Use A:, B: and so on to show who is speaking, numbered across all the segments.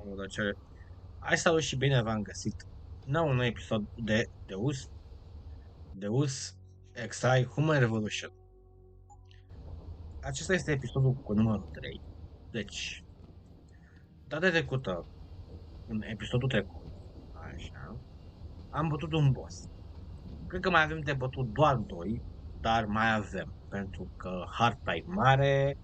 A: Omul de cele. Hai salut și bine v-am găsit. Nou un nou episod de Deus Exai Human Revolution. Acesta este episodul cu numărul 3. Deci, data trecută, în episodul trecut, așa, am bătut un boss. Cred că mai avem de bătut doar 2, dar mai avem, pentru că harta e mare,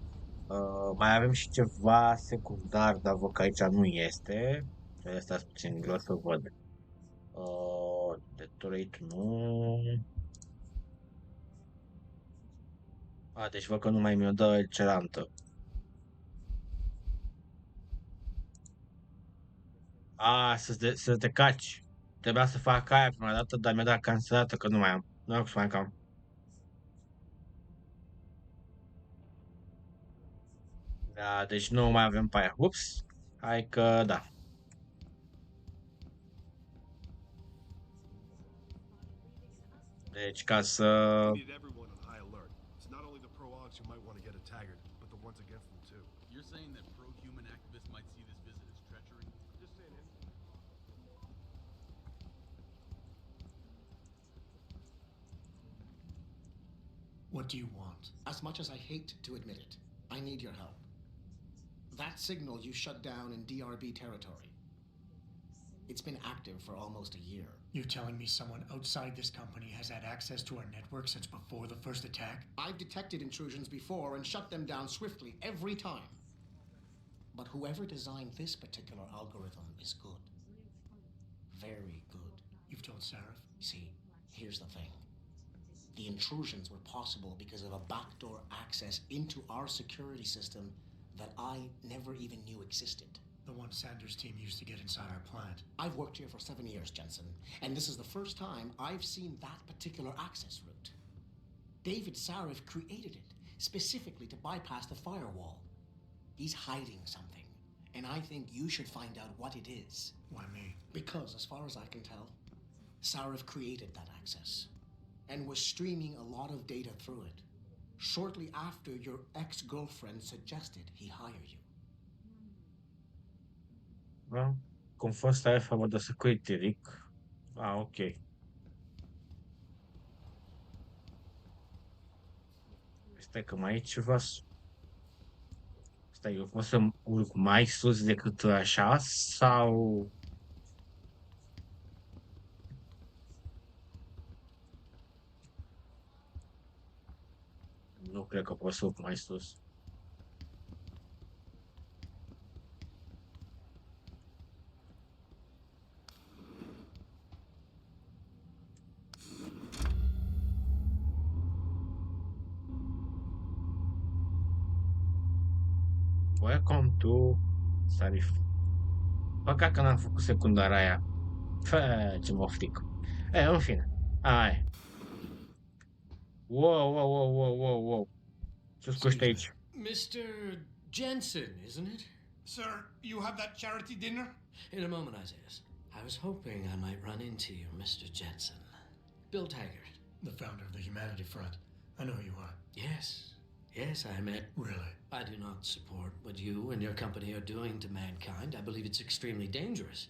A: mai avem și ceva secundar, dar văd că aici nu este. Stați puțin, vreau să văd. Detroit nu. Deci văd că nu mai mi-o dă celantă. Să te caci. Trebuia să fac aia prima dată, dar mi-a dat cancelată că nu mai am. Nu am cum să mai cam. Da, deci nu mai avem pe aia. Ups. Hai că da. Deci ca să...
B: We need everyone on high alert. It's not only the pro-ogs who might want to get a taggart, but the ones against them too.
C: You're saying that pro-human activists might see this visit as treachery?
B: Just saying it.
D: What do you want?
E: As much as I hate to admit it, I need your help. That signal you shut down in DRB territory. It's been active for almost a year.
D: You're telling me someone outside this company has had access to our network since before the first attack?
E: I've detected intrusions before and shut them down swiftly every time. But whoever designed this particular algorithm is good. Very good.
D: You've told Sarif?
E: See, here's the thing. The intrusions were possible because of a backdoor access into our security system that I never even knew existed.
D: The one Sanders' team used to get inside our plant.
E: I've worked here for 7 years, Jensen, and this is the first time I've seen that particular access route. David Sarif created it specifically to bypass the firewall. He's hiding something, and I think you should find out what it is.
D: Why me?
E: Because, as far as I can tell, Sarif created that access and was streaming a lot of data through it shortly after your ex-girlfriend suggested he hire you.
A: Da? Cum fost aia favor de security ric. Ok. Stai că mai e ceva. Stai, eu pot să urc mai sus decât așa sau... Nu cred că pot să urc mai sus. Welcome to Sarif. Păcat că n-am făcut secundara aia. Fă, ce mă fric. În fine. Hai. Wow. Ce scoși aici?
F: Mr. Jensen, isn't it?
G: Sir, you have that charity dinner?
F: In a moment, Isaiah. I was hoping I might run into you, Mr. Jensen. Bill Taggart.
D: The founder of the Humanity Front. I know who you are.
F: Yes, I met.
D: Really?
F: I do not support what you and your company are doing to mankind. I believe it's extremely dangerous.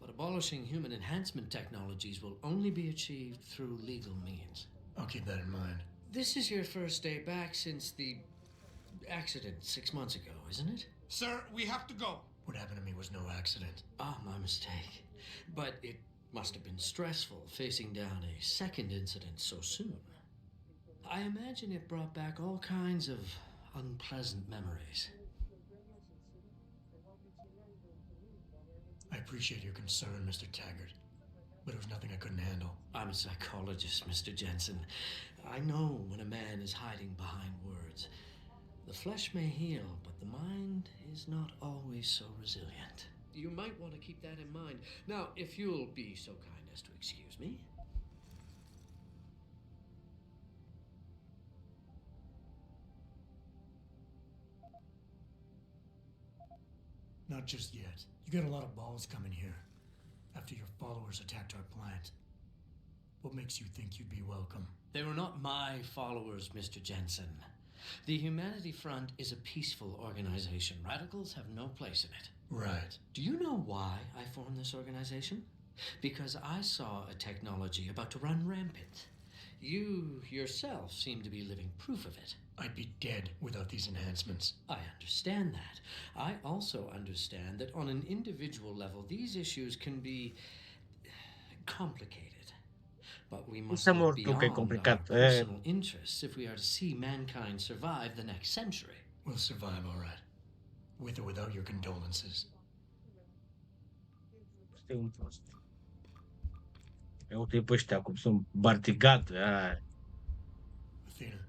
F: But abolishing human enhancement technologies will only be achieved through legal means.
D: I'll keep that in mind.
F: This is your first day back since the accident 6 months ago, isn't it?
G: Sir, we have to go.
D: What happened to me was no accident.
F: My mistake. But it must have been stressful facing down a second incident so soon. I imagine it brought back all kinds of unpleasant memories.
D: I appreciate your concern, Mr. Taggart, but it was nothing I couldn't handle.
F: I'm a psychologist, Mr. Jensen. I know when a man is hiding behind words. The flesh may heal, but the mind is not always so resilient. You might want to keep that in mind. Now, if you'll be so kind as to excuse me.
D: Not just yet. You got a lot of balls coming here after your followers attacked our plant. What makes you think you'd be welcome?
F: They were not my followers, Mr. Jensen. The Humanity Front is a peaceful organization. Radicals have no place in it.
D: Right.
F: Do you know why I formed this organization? Because I saw a technology about to run rampant. You yourself seem to be living proof of it.
D: I'd be dead without these enhancements.
F: I understand that. I also understand that on an individual level, these issues can be complicated. But we must
A: Să
F: look
A: mor tu că e
F: beyond our
A: complicat.
F: personal interests if we are to see mankind survive the next century.
D: We'll survive, all right. With or without your condolences.
A: Stai un prost. Eu uite pe ăștia cum sunt bartigate.
D: Athena,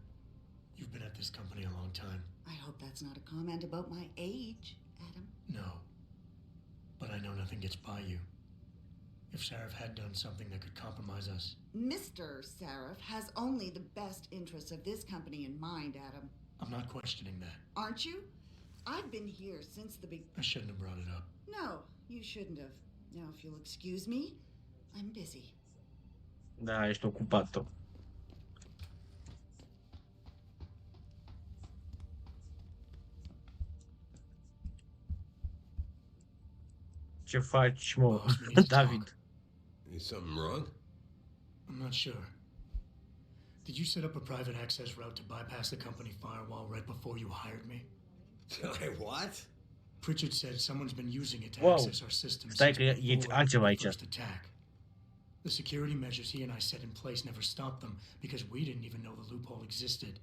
D: you've been at this company a long time.
H: I hope that's not a comment about my age, Adam.
D: No. But I know nothing gets by you. If Sarif had done something that could compromise us,
H: Mr. Sarif has only the best interests of this company in mind, Adam.
D: I'm not questioning that.
H: Aren't you? I've been here since the
D: I shouldn't have brought it up.
H: No, you shouldn't have. Now, if you'll excuse me, I'm busy.
A: Da, ești ocupat tu. Ce faci, mă,
D: Boss, we need to
A: David?
D: talk.
B: Is something wrong?
D: I'm not sure. Did you set up a private access route to bypass the company firewall right before you hired me?
B: I what?
D: Pritchard said someone's been using it to
A: Wow.
D: access our system
A: Stai
D: since
A: că e
D: before
A: altceva
D: the
A: aici.
D: first attack. The security measures he and I set in place never stopped them because we didn't even know the loophole existed.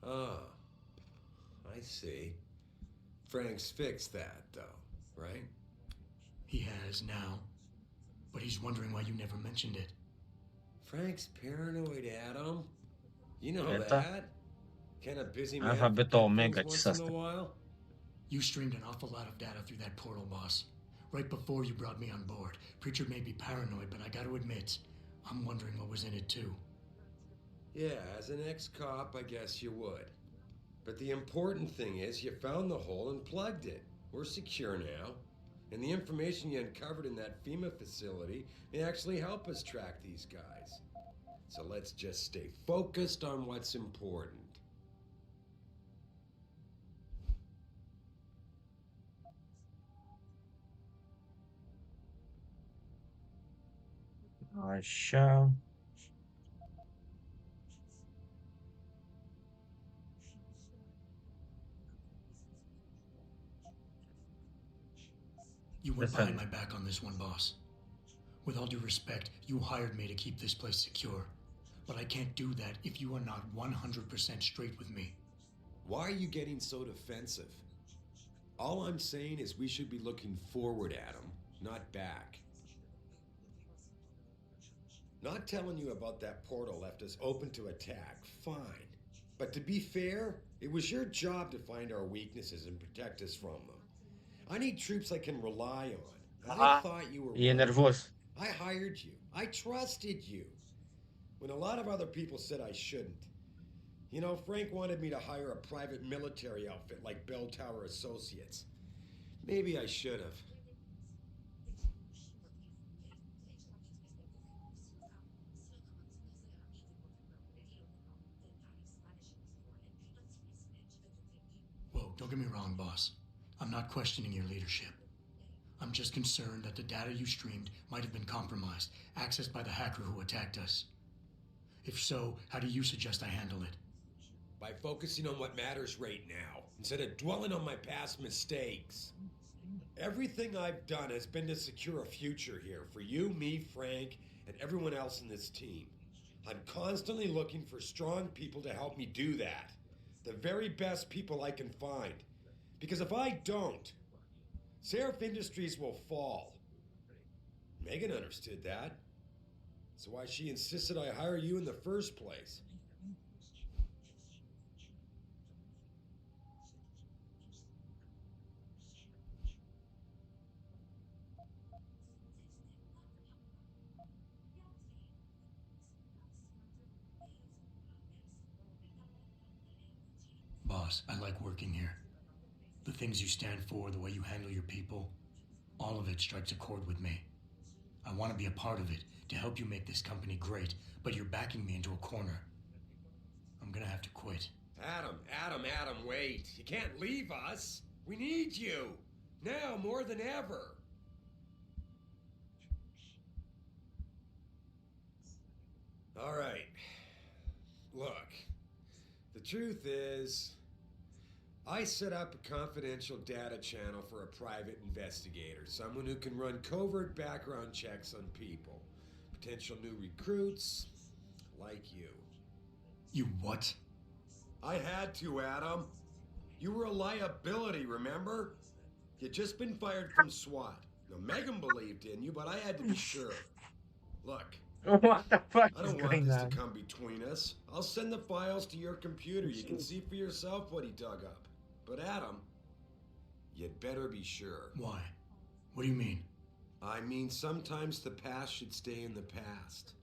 B: Oh, I see. Frank's fixed that, though, right?
D: He has now, but he's wondering why you never mentioned it.
B: Frank's paranoid, Adam. You know
A: Beta.
B: that. Kind of busy man.
A: Alpha, beta,
B: forget
A: omega,
B: things
A: ce
B: once in
A: asta?
B: a while.
D: You streamed an awful lot of data through that portal, boss. Right before you brought me on board. Pritchard may be paranoid, but I gotta admit, I'm wondering what was in it too.
B: Yeah, as an ex-cop, I guess you would. But the important thing is you found the hole and plugged it. We're secure now. And the information you uncovered in that FEMA facility may actually help us track these guys. So let's just stay focused on what's important.
A: Așa.
D: You went
A: Listen.
D: behind my back on this one, boss. With all due respect, you hired me to keep this place secure. But I can't do that if you are not 100% straight with me.
B: Why are you getting so defensive? All I'm saying is we should be looking forward at him, not back. Not telling you about that portal left us open to attack, fine. But to be fair, it was your job to find our weaknesses and protect us from them. I need troops I can rely on. And I thought you were
A: E
B: one.
A: nervos.
B: I hired you. I trusted you. When a lot of other people said I shouldn't. You know, Frank wanted me to hire a private military outfit like Bell Tower Associates. Maybe I should have.
D: Whoa, don't get me wrong, boss. I'm not questioning your leadership. I'm just concerned that the data you streamed might have been compromised, accessed by the hacker who attacked us. If so, how do you suggest I handle it?
B: By focusing on what matters right now, instead of dwelling on my past mistakes. Everything I've done has been to secure a future here for you, me, Frank, and everyone else in this team. I'm constantly looking for strong people to help me do that. The very best people I can find. Because if I don't, Seraph Industries will fall. Megan understood that. That's why she insisted I hire you in the first place.
D: Boss, I like working here. The things you stand for, the way you handle your people, all of it strikes a chord with me. I want to be a part of it, to help you make this company great, but you're backing me into a corner. I'm gonna have to quit.
B: Adam, wait. You can't leave us. We need you. Now more than ever. All right. Look, the truth is, I set up a confidential data channel for a private investigator, someone who can run covert background checks on people, potential new recruits, like you.
D: You what?
B: I had to, Adam. You were a liability, remember? You'd just been fired from SWAT. Now, Megan believed in you, but I had to be sure. Look,
A: What the fuck
B: I
A: is
B: don't want
A: going
B: this to
A: on?
B: come between us. I'll send the files to your computer. You can see for yourself what he dug up. But Adam, you'd better be sure.
D: Why? What do you mean?
B: I mean, sometimes the past should stay in the past.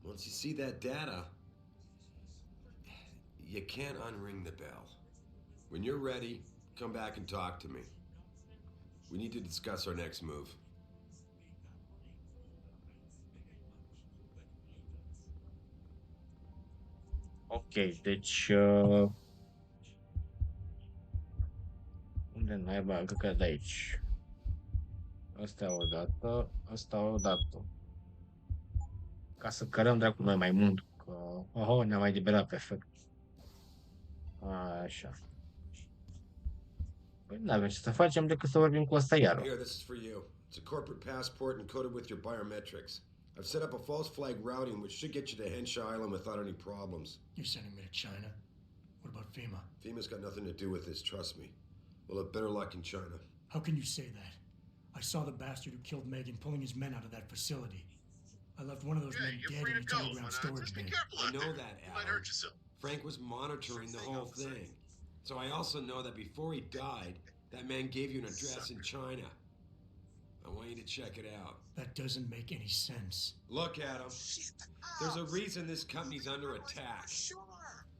B: Once you see that data, you can't unring the bell. When you're ready, come back and talk to me. We need to discuss our next move.
A: Ok, deci... unde naiba, cred că de aici. Asta o dată, asta o dată. Ca să cărăm dracu noi mai mult, că... Oho, ne-am mai liberat, perfect. Așa. Păi n-avem ce să facem decât să vorbim cu ăsta iară.
B: Here, this is for you. It's a corporate passport encoded with your biometrics. I've set up a false flag routing which should get you to Henshaw Island without any problems.
D: You're sending me to China? What about FEMA?
B: FEMA's got nothing to do with this, trust me. We'll have better luck in China.
D: How can you say that? I saw the bastard who killed Megan pulling his men out of that facility. I left one of those men dead in its underground storage bin.
B: I know that, Al. Frank was monitoring the whole thing. So I also know that before he died, that man gave you an address in China. I want you to check it out.
D: That doesn't make any sense.
B: Look, Adam, there's a reason this company's under attack.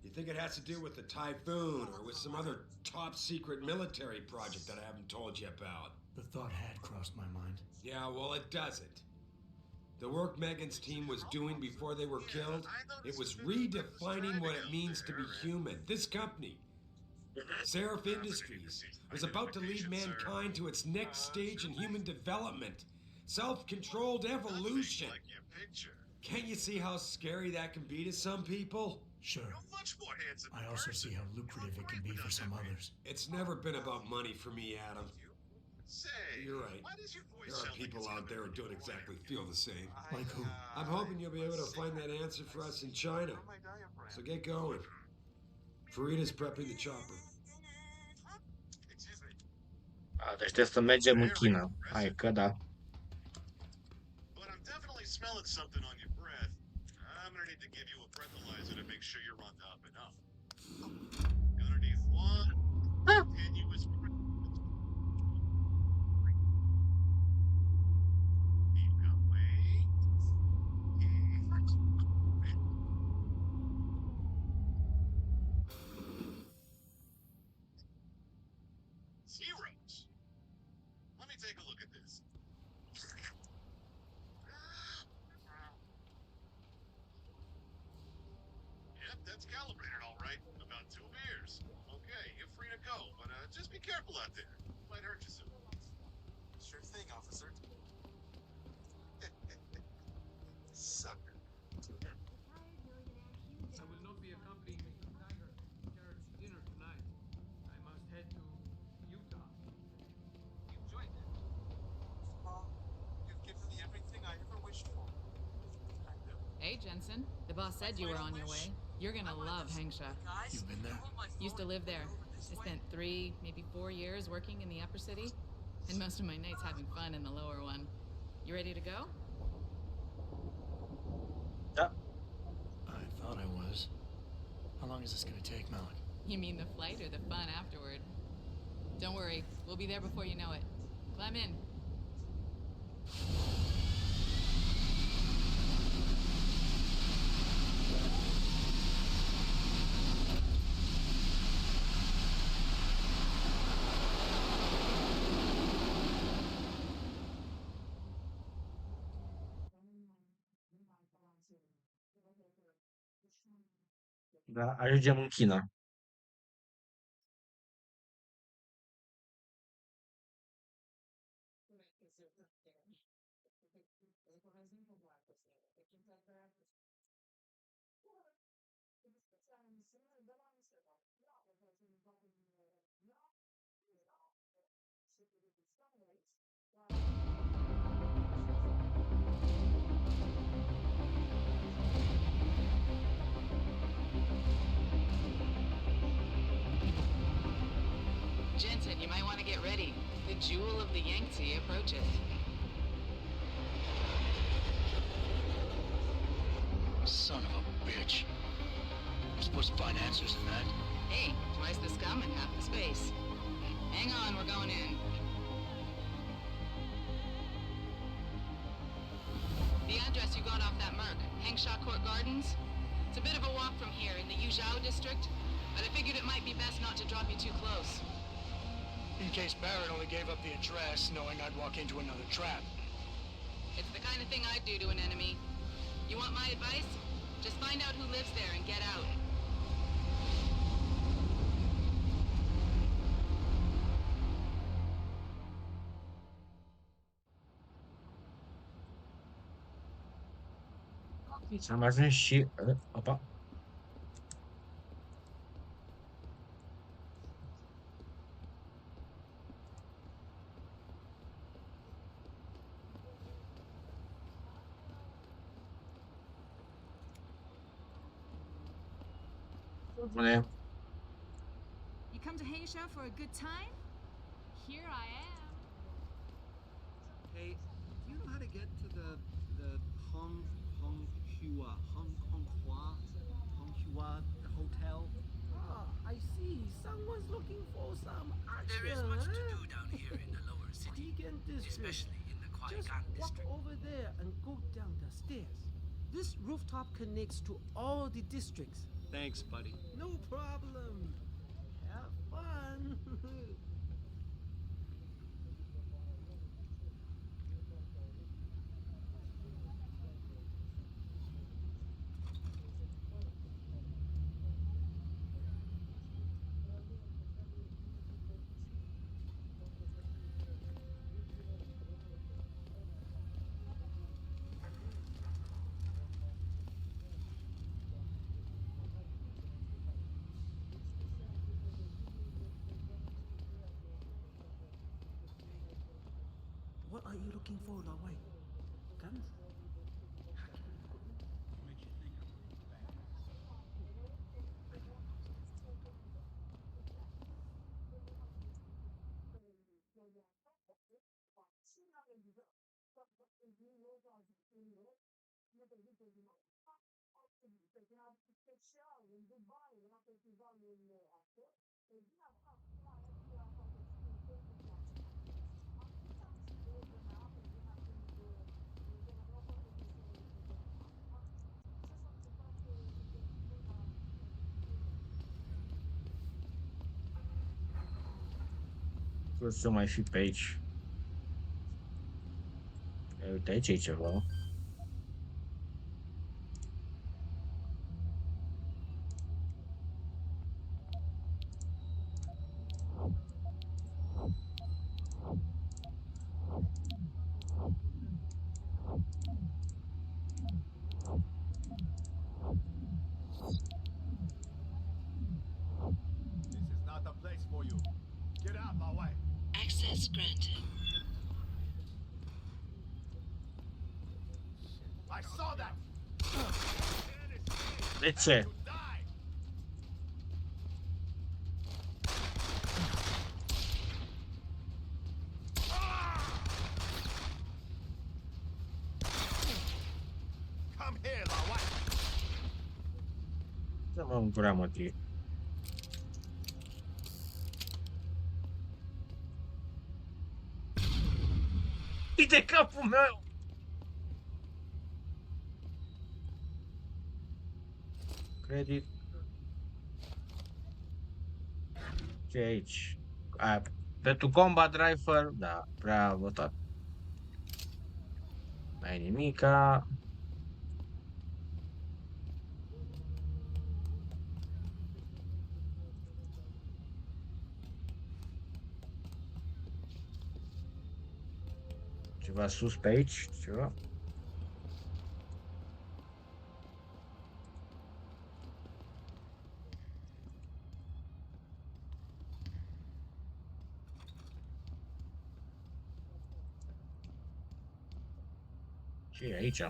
B: You think it has to do with the typhoon or with some other top secret military project that I haven't told you about?
D: The thought had crossed my mind.
B: Yeah, well, it doesn't. The work Megan's team was doing before they were killed, it was redefining what it means to be human. This company, Seraph Industries, was about to lead mankind to its next stage in human development. Self-controlled evolution. Can't you see how scary that can be to some people?
D: Sure. I also see how lucrative it can be for some others.
B: It's never been about money for me, Adam. You're right. There are people out there who don't exactly feel the same.
D: Like who?
B: I'm hoping you'll be able to find that answer for us in China. So get going. Farida's prepping the chopper.
A: A, deci trebuie să mergem în China. Hai că da.
I: But I'm definitely smelling something on your breath. I'm gonna need to give you a breathalyzer to make sure you're on top enough. Gonna need one continuous keep going. Zeros. Let me take a look at this. Yep, that's calibrated all right. About 2 beers. Okay, you're free to go, but just be careful out there. Might hurt you soon. Sure thing, officer. Sucker.
C: I will not be accompanying Mr. Tiger to charity dinner tonight. I must head to Utah.
I: You enjoyed that? Mom, you've given me everything I ever wished for.
J: Hey, Jensen. The boss said you were on your way. You're gonna love Hengsha.
D: You've been there?
J: Used to live there. I spent 3, maybe 4 years working in the upper city, and most of my nights having fun in the lower one. You ready to go?
A: Da.
D: I thought I was. How long is this gonna take, Malik?
J: You mean the flight or the fun afterward? Don't worry, we'll be there before you know it. Climb in.
A: Da, ajungem în China.
J: Jensen, you might want to get ready. The jewel of the Yangtze approaches.
D: Son of a bitch. We're supposed to find answers in that.
J: Hey, twice the scum and half the space. Hang on, we're going in. The address you got off that Merc, Hengshaw Court Gardens? It's a bit of a walk from here in the Yuzhou district, but I figured it might be best not to drop you too close.
D: In case Barrett only gave up the address, knowing I'd walk into another trap.
J: It's the kind of thing I'd do to an enemy. You want my advice? Just find out who lives there and get out.
A: Am ajuns și... Opa. Bune.
K: You come to Haisha for a good time? Here I am.
L: Hey, do you know how to get to the Hong Hua hotel?
M: Ah, I see. Someone's looking for some action.
F: There is much to do down here in the lower city,
M: Vegan district.
F: especially in the
M: Just
F: Kwaigan
M: walk
F: district.
M: over there and go down the stairs. This rooftop connects to all the districts.
L: Thanks, buddy.
M: No problem. Have fun. What are you looking for, Lawai? Guns?
A: Să mai fi pe aici. Uite, aici e ceva.
N: This is not the place for you. Get out my way.
J: Access granted.
N: I saw that.
A: De ce?
N: Come here, my wife.
A: Să mă încuram motiv. Uite capul meu! Credit. Ce e aici? Pentru combat rifle, da, prea votat. Mai nimica. Ceva sus pe aici, ceva. Ce e aici?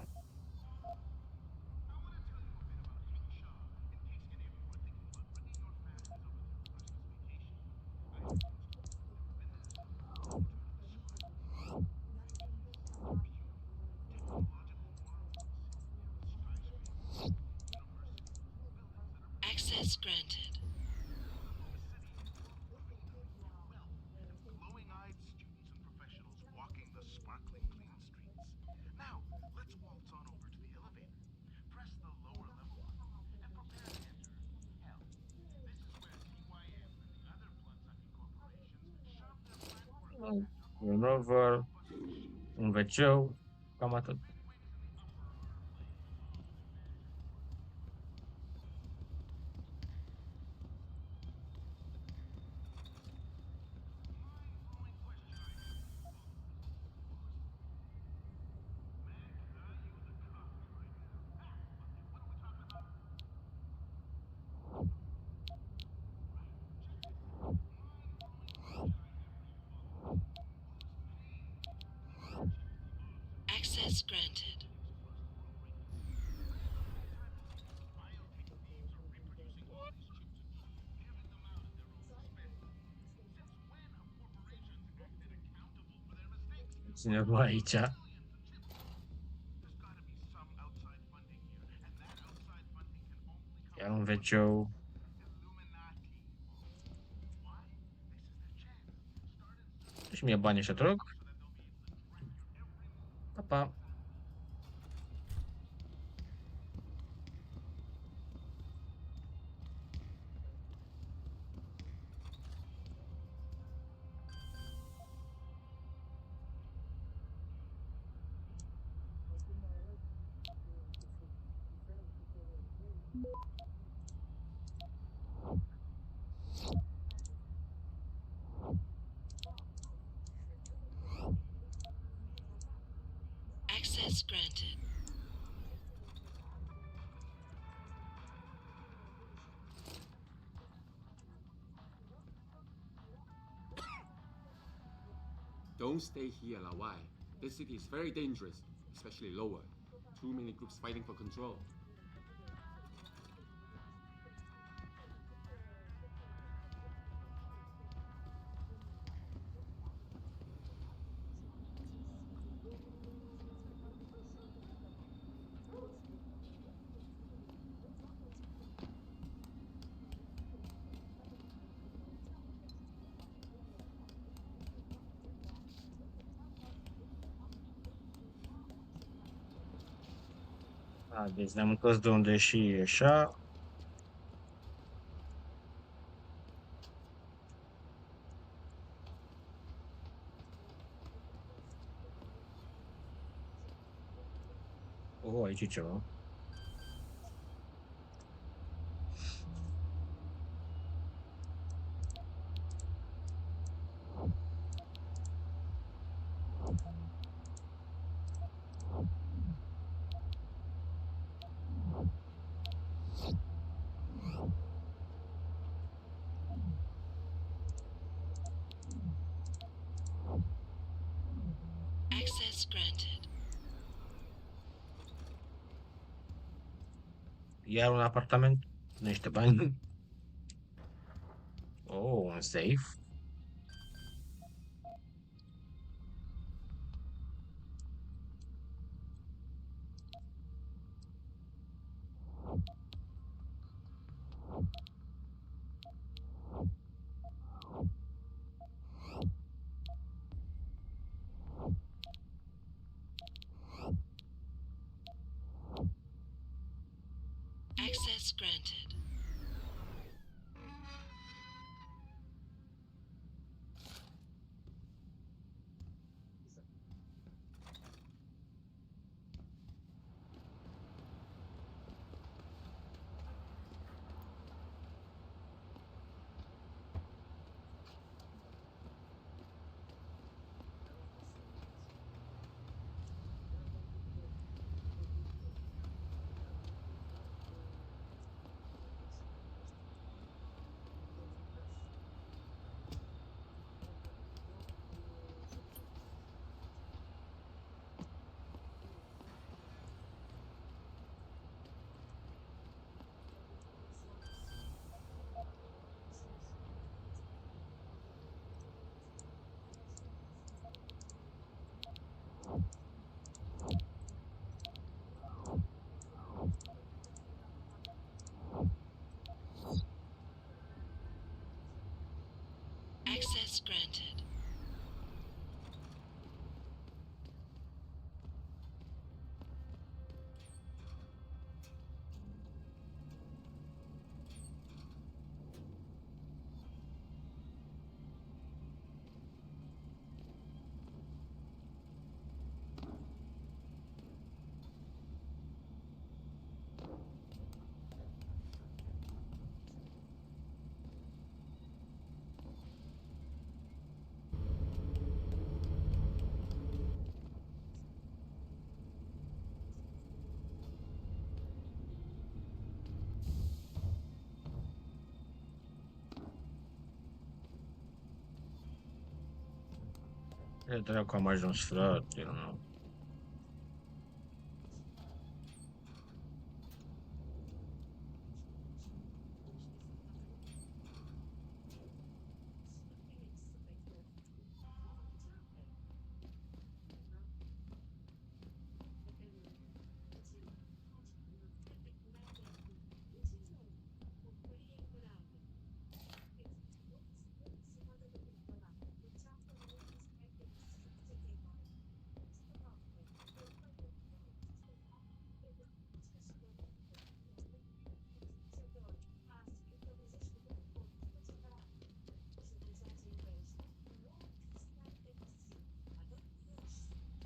J: Access granted.
N: Glowing-eyed students and professionals walking the sparkling clean streets. Now, let's waltz on over to the elevator. Press the lower level button and prepare to enter hell. This is where TYM and the other blood-sucking corporations serve their black workers after
A: Un over, un wc cam atât.
J: Access granted.
A: Cineva aici. Iar un wc. Și mie banii ăștia, te rog. Pa, pa.
J: Access granted.
O: Don't stay here, Lawai. This city is very dangerous, especially lower. Too many groups fighting for control.
A: Deci ne-am întors de unde și ieșea. Oh, aici e ceva.
J: Access granted.
A: Iar un apartament, niște bani. Oh, un safe.
J: Access granted. Access granted.
A: Ele dracu am ajuns, frate, nu.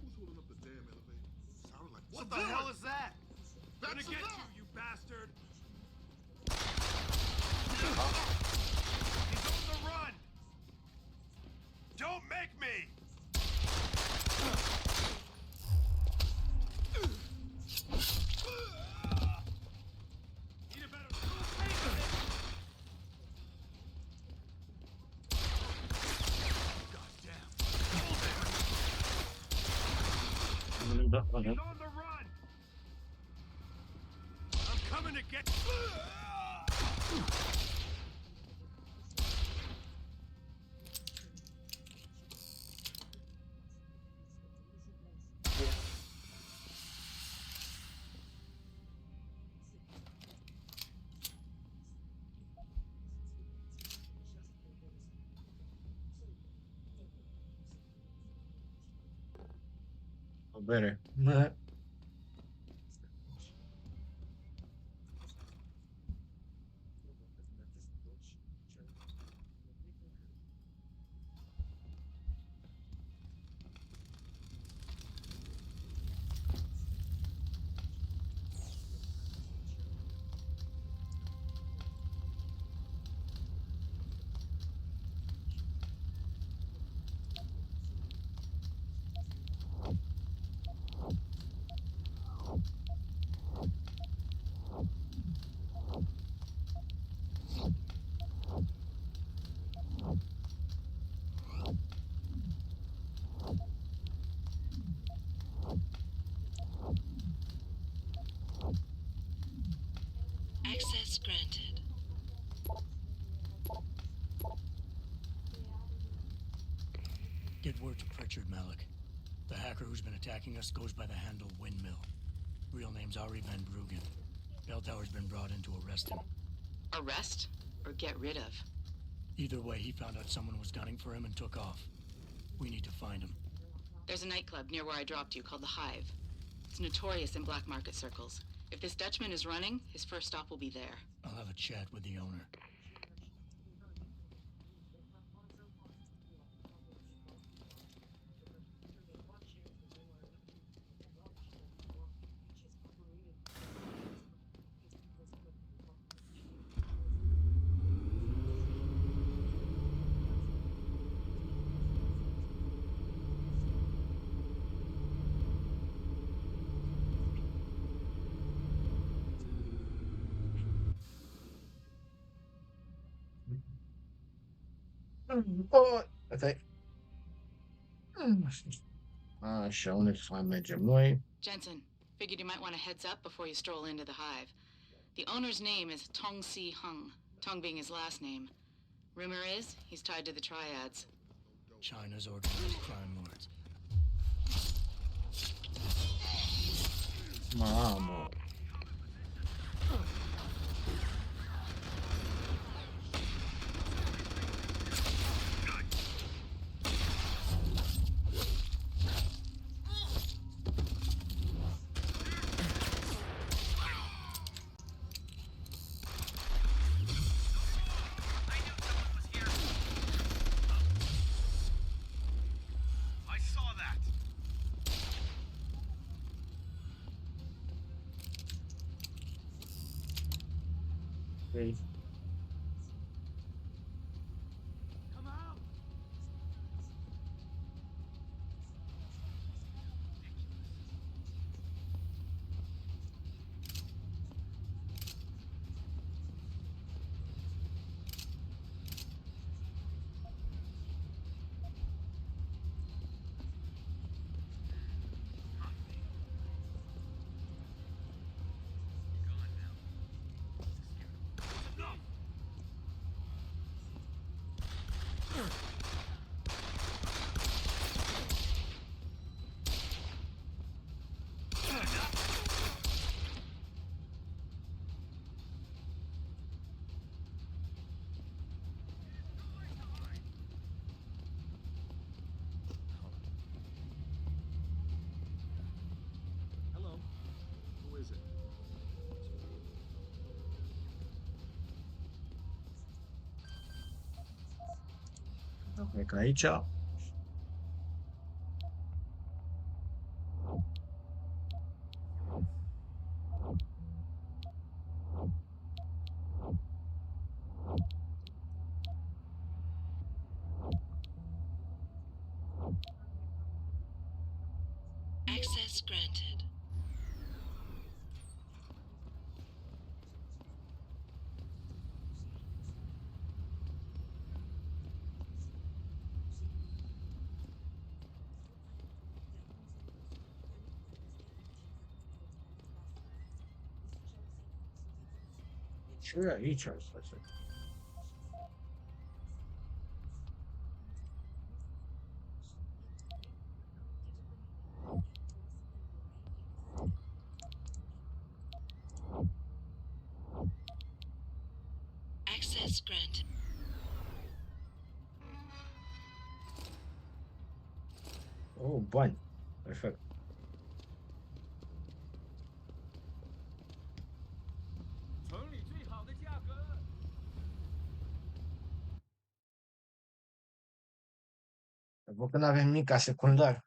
N: Who's holding up the damn elevator? Sounded like
G: What the hell is that? Gonna
N: That's
G: get
N: enough!
G: you bastard! He's on the run! Don't make me! Need a better Goddamn! Hold it! He's on the run! I'm coming to get.
A: Va bene.
J: Access granted.
D: Get word to Pritchard, Malik. The hacker who's been attacking us goes by the handle Windmill. Real name's Ari Van Bruggen. Bell Tower's been brought in to arrest him.
J: Arrest or get rid of?
D: Either way, he found out someone was gunning for him and took off. We need to find him.
J: There's a nightclub near where I dropped you called the Hive. It's notorious in black market circles. If this Dutchman is running, his first stop will be there.
D: I'll have a chat with the owner.
A: Ok. Așa, unde să mai mergem noi?
J: Jensen, figured you might want a heads up before you stroll into the Hive. The owner's name is Tong Si Hung, Tong being his last name. Rumor is he's tied to the Triads.
D: China's organized crime lords.
A: Mamă. Okay.
G: Come out!
O: Hello. Who is it?
A: Cred că aici.
J: Access granted.
A: Ce e aici asta?
J: Access granted.
A: Oh, bani. Perfect. Văd că nu avem nimic ca secundar.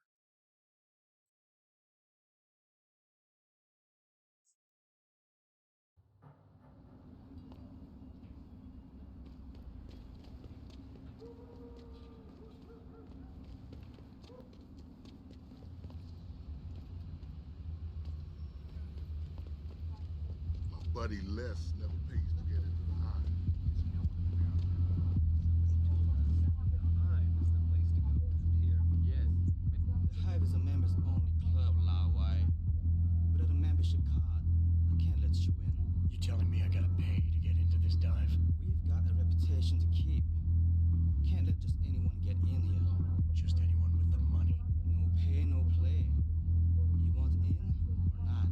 P: Buddy Les never pays to get into the hive.
Q: The Hive is a members only club, Lawai. Without a membership card, I can't let you in.
D: You telling me I gotta pay to get into this dive?
Q: We've got a reputation to keep. Can't let just anyone get in here.
D: Just anyone with the money?
Q: No pay, no play. You want in or not?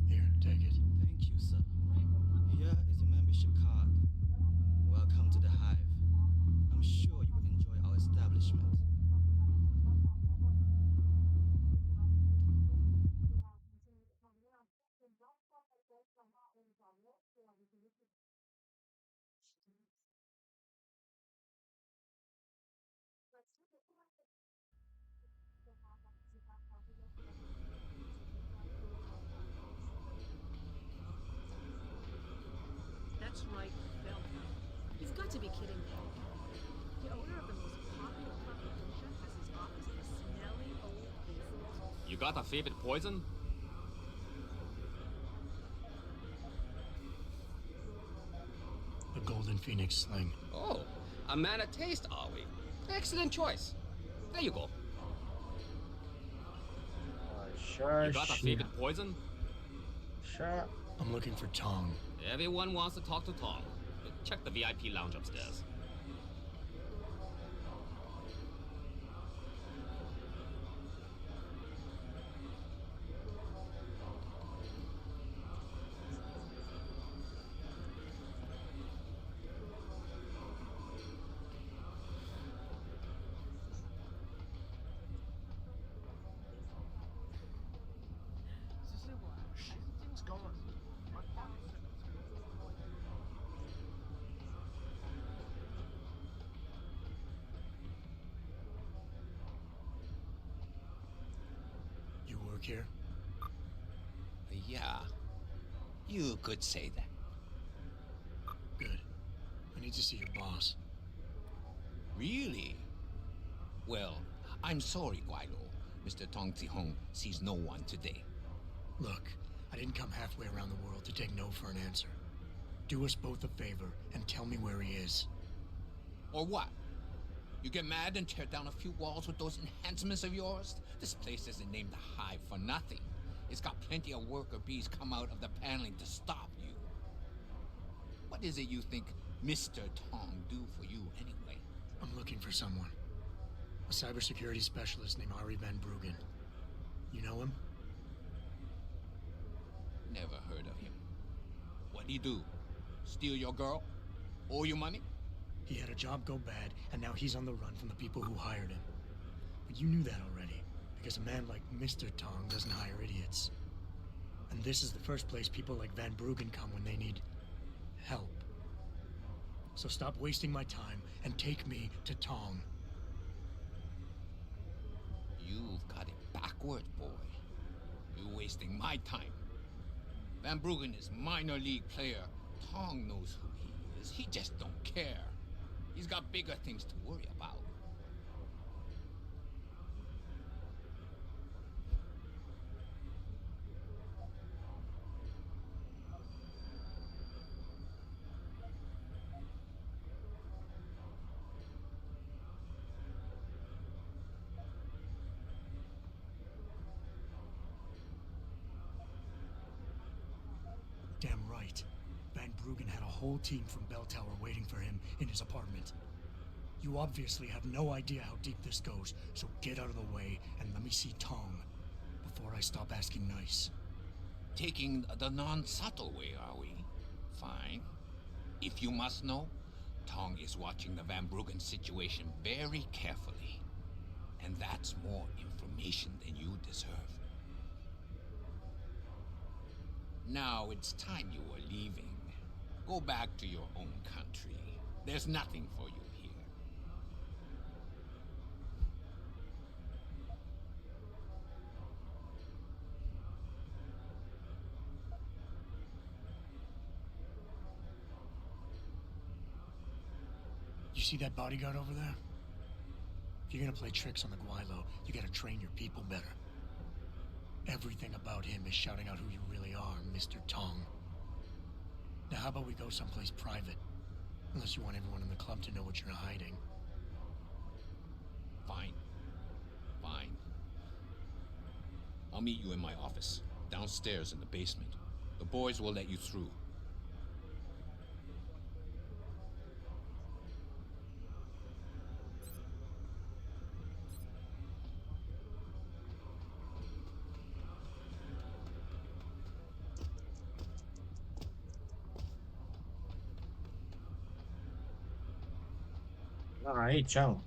D: Here, take it.
Q: Thank you, sir. Here is your membership card. Welcome to the Hive. I'm sure you will enjoy our establishment.
K: That's right, Bell. You've got to be kidding me. The owner of the most popular club in Asia has his office in a smelly old basement.
R: You got a favorite poison?
D: The Golden Phoenix sling.
R: Oh, a man of taste, are we? Excellent choice. There you go.
A: Așa
R: You got a
A: și...
R: favorite poison?
A: Așa...
D: I'm looking for Tong.
R: Everyone wants to talk to Tom. Check the VIP lounge upstairs.
P: It's gone.
D: You work here?
R: Yeah, You could say that.
D: Good. I need to see your boss.
R: Really? Well, I'm sorry, Guilo. Mr. Tong Zihong sees no one today.
D: Look, I didn't come halfway around the world to take no for an answer. Do us both a favor and tell me where he is.
R: Or what? You get mad and tear down a few walls with those enhancements of yours? This place isn't named the Hive for nothing. It's got plenty of worker bees come out of the paneling to stop you. What is it you think Mr. Tong do for you anyway?
D: I'm looking for someone. A cybersecurity specialist named Ari Van Bruggen. You know him?
R: Never heard of him. What'd he do? Steal your girl? Owe you money?
D: He had a job go bad, and now he's on the run from the people who hired him. But you knew that already, because a man like Mr. Tong doesn't hire idiots. And this is the first place people like Van Bruggen come when they need help. So stop wasting my time and take me to Tong.
R: You've got it backward, boy. You're wasting my time. Van Bruggen is minor league player. Tong knows who he is. He just don't care. He's got bigger things to worry about.
D: Damn right. Van Bruggen had a whole team from Bell Tower waiting for him in his apartment. You obviously have no idea how deep this goes, so get out of the way and let me see Tong before I stop asking nice.
R: Taking the non-subtle way, are we? Fine. If you must know, Tong is watching the Van Bruggen situation very carefully. And that's more information than you deserve. Now it's time you were leaving. Go back to your own country. There's nothing for you here.
D: You see that bodyguard over there? If you're gonna play tricks on the Guilo, you gotta train your people better. Everything about him is shouting out who you really are, Mr. Tong. Now how about we go someplace private? Unless you want everyone in the club to know what you're hiding.
R: Fine. Fine. I'll meet you in my office, downstairs in the basement. The boys will let you through.
A: Aici, mă.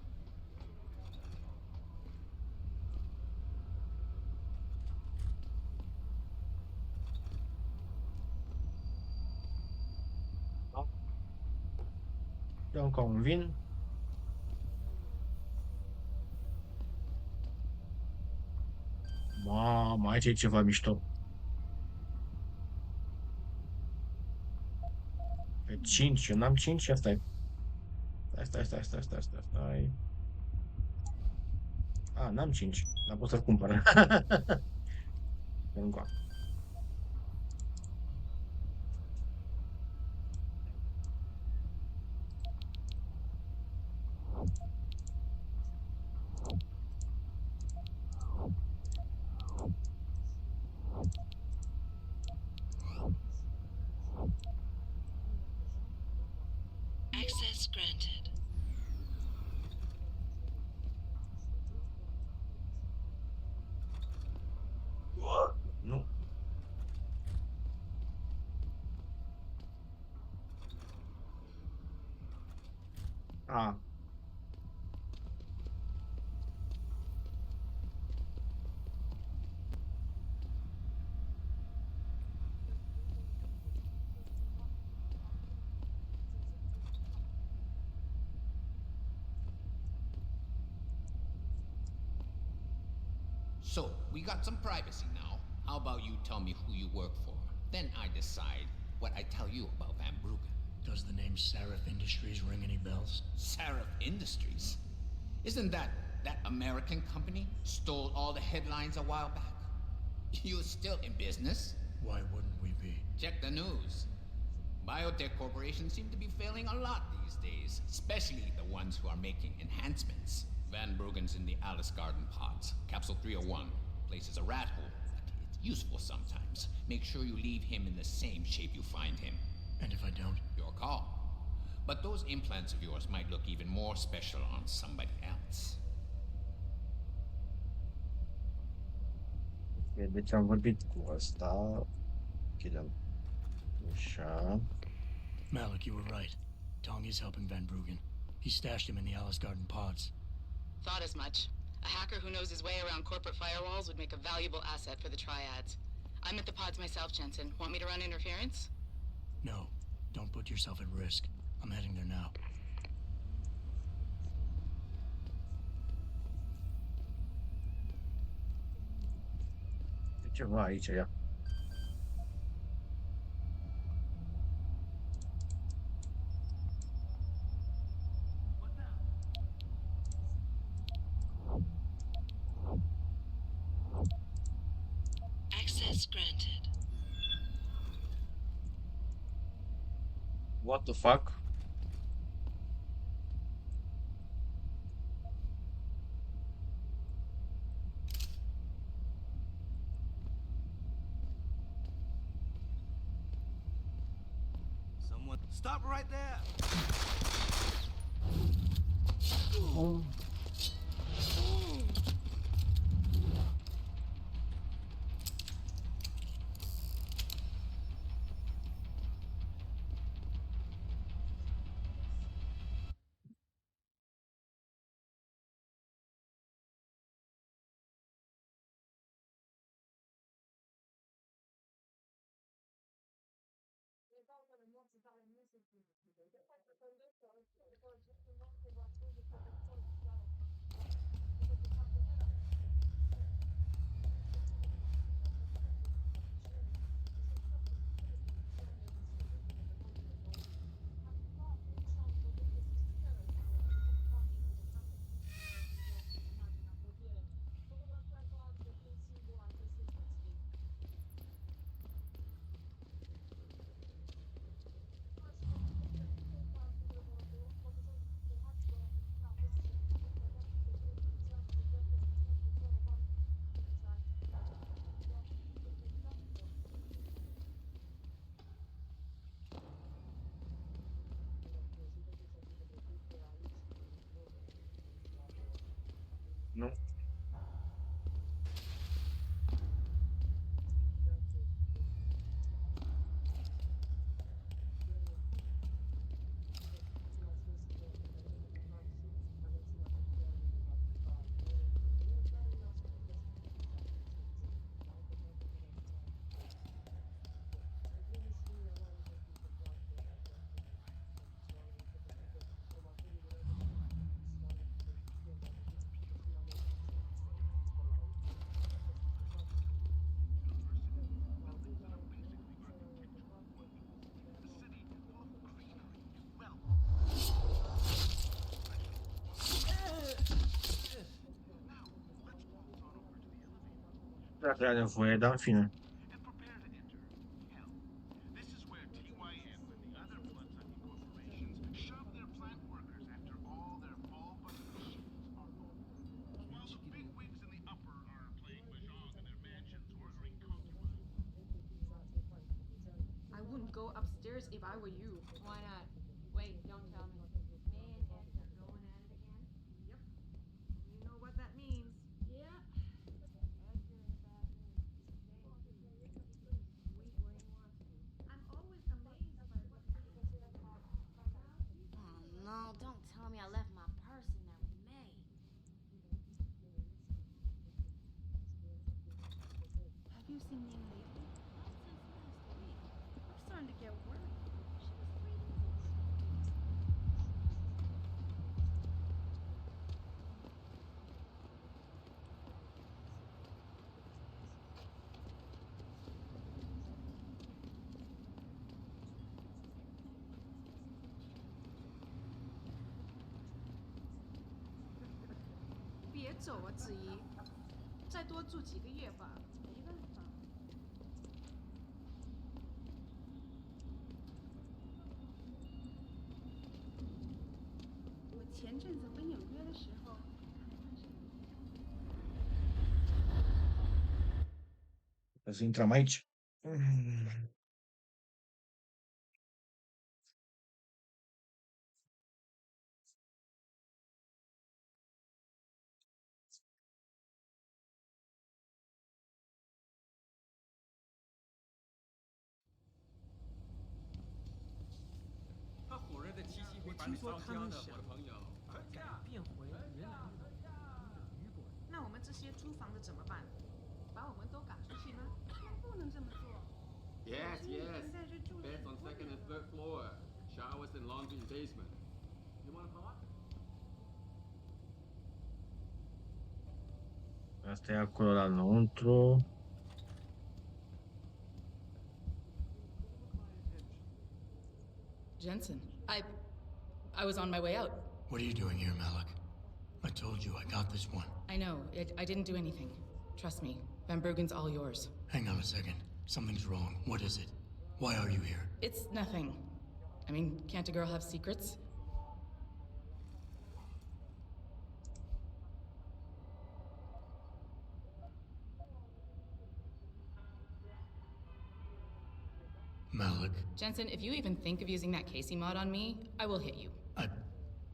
A: Don't convin. Mamă, aici e ceva mișto. Pe 5, eu n-am 5, asta e. Stai. A, n-am 5, dar pot să-l cumpăr. Încă.
J: Access granted.
A: Nu. A.
R: So, we got some privacy now. How about you tell me who you work for? Then I decide what I tell you about Van Bruggen.
D: Does the name Seraph Industries ring any bells?
R: Seraph Industries? Isn't that American company stole all the headlines a while back? You're still in business?
D: Why wouldn't we be?
R: Check the news. Biotech corporations seem to be failing a lot these days, especially the ones who are making enhancements. Van Bruggen's in the Alice Garden pods. Capsule 301. Place is a rat hole, but it's useful sometimes. Make sure you leave him in the same shape you find him.
D: And if I don't?
R: Your call. But those implants of yours might look even more special on somebody else.
A: Deci am vorbit cu ăsta. Închidem. Așa.
D: Malik, you were right. Tong is helping Van Bruggen. He stashed him in the Alice Garden pods.
J: Thought as much. A hacker who knows his way around corporate firewalls would make a valuable asset for the triads. I'm at the pods myself, Jensen. Want me to run interference?
D: No, don't put yourself at risk. I'm heading there now.
A: E ceva aici, ia.
J: Access granted.
A: What the fuck?
L: Someone stop right there.
A: Nu. Dacă era nevoie, dar în fine.
N: This is where TYN and the other bloodsucking corporations shove their plant workers after all their ball-busting machines are over. While the big wigs in the upper are playing mahjong in their mansions ordering concubines.
K: I wouldn't go upstairs if I were you.
S: Why not? Wait, don't tell me. May and Ed are going at it again?
K: Yep. You know what that means.
S: Yeah. Ed's in a bad mood. Wait where he wants to.
K: I'm always amazed by what
S: Oh no, don't tell me I left my purse in there with May.
K: Have you seen May lately?
S: Not since last week.
K: I'm starting to get worried.
S: She was reading some
K: 别走啊，子怡，再多住几个月吧。没办法。我前阵子回纽约的时候，Să
A: intrăm aici.
O: Yes, yes. Beds on second and third floor. Showers and laundry in basement. You want a pot?
A: Asta e acolo la înăuntru.
J: Jensen, I was on my way out.
D: What are you doing here, Malik? I told you I got this one.
J: I know. I didn't do anything. Trust me. Van Bruggen's all yours.
D: Hang on a second. Something's wrong. What is it? Why are you here?
J: It's nothing. I mean, can't a girl have secrets?
D: Malik.
J: Jensen, if you even think of using that Casey mod on me, I will hit you.
D: I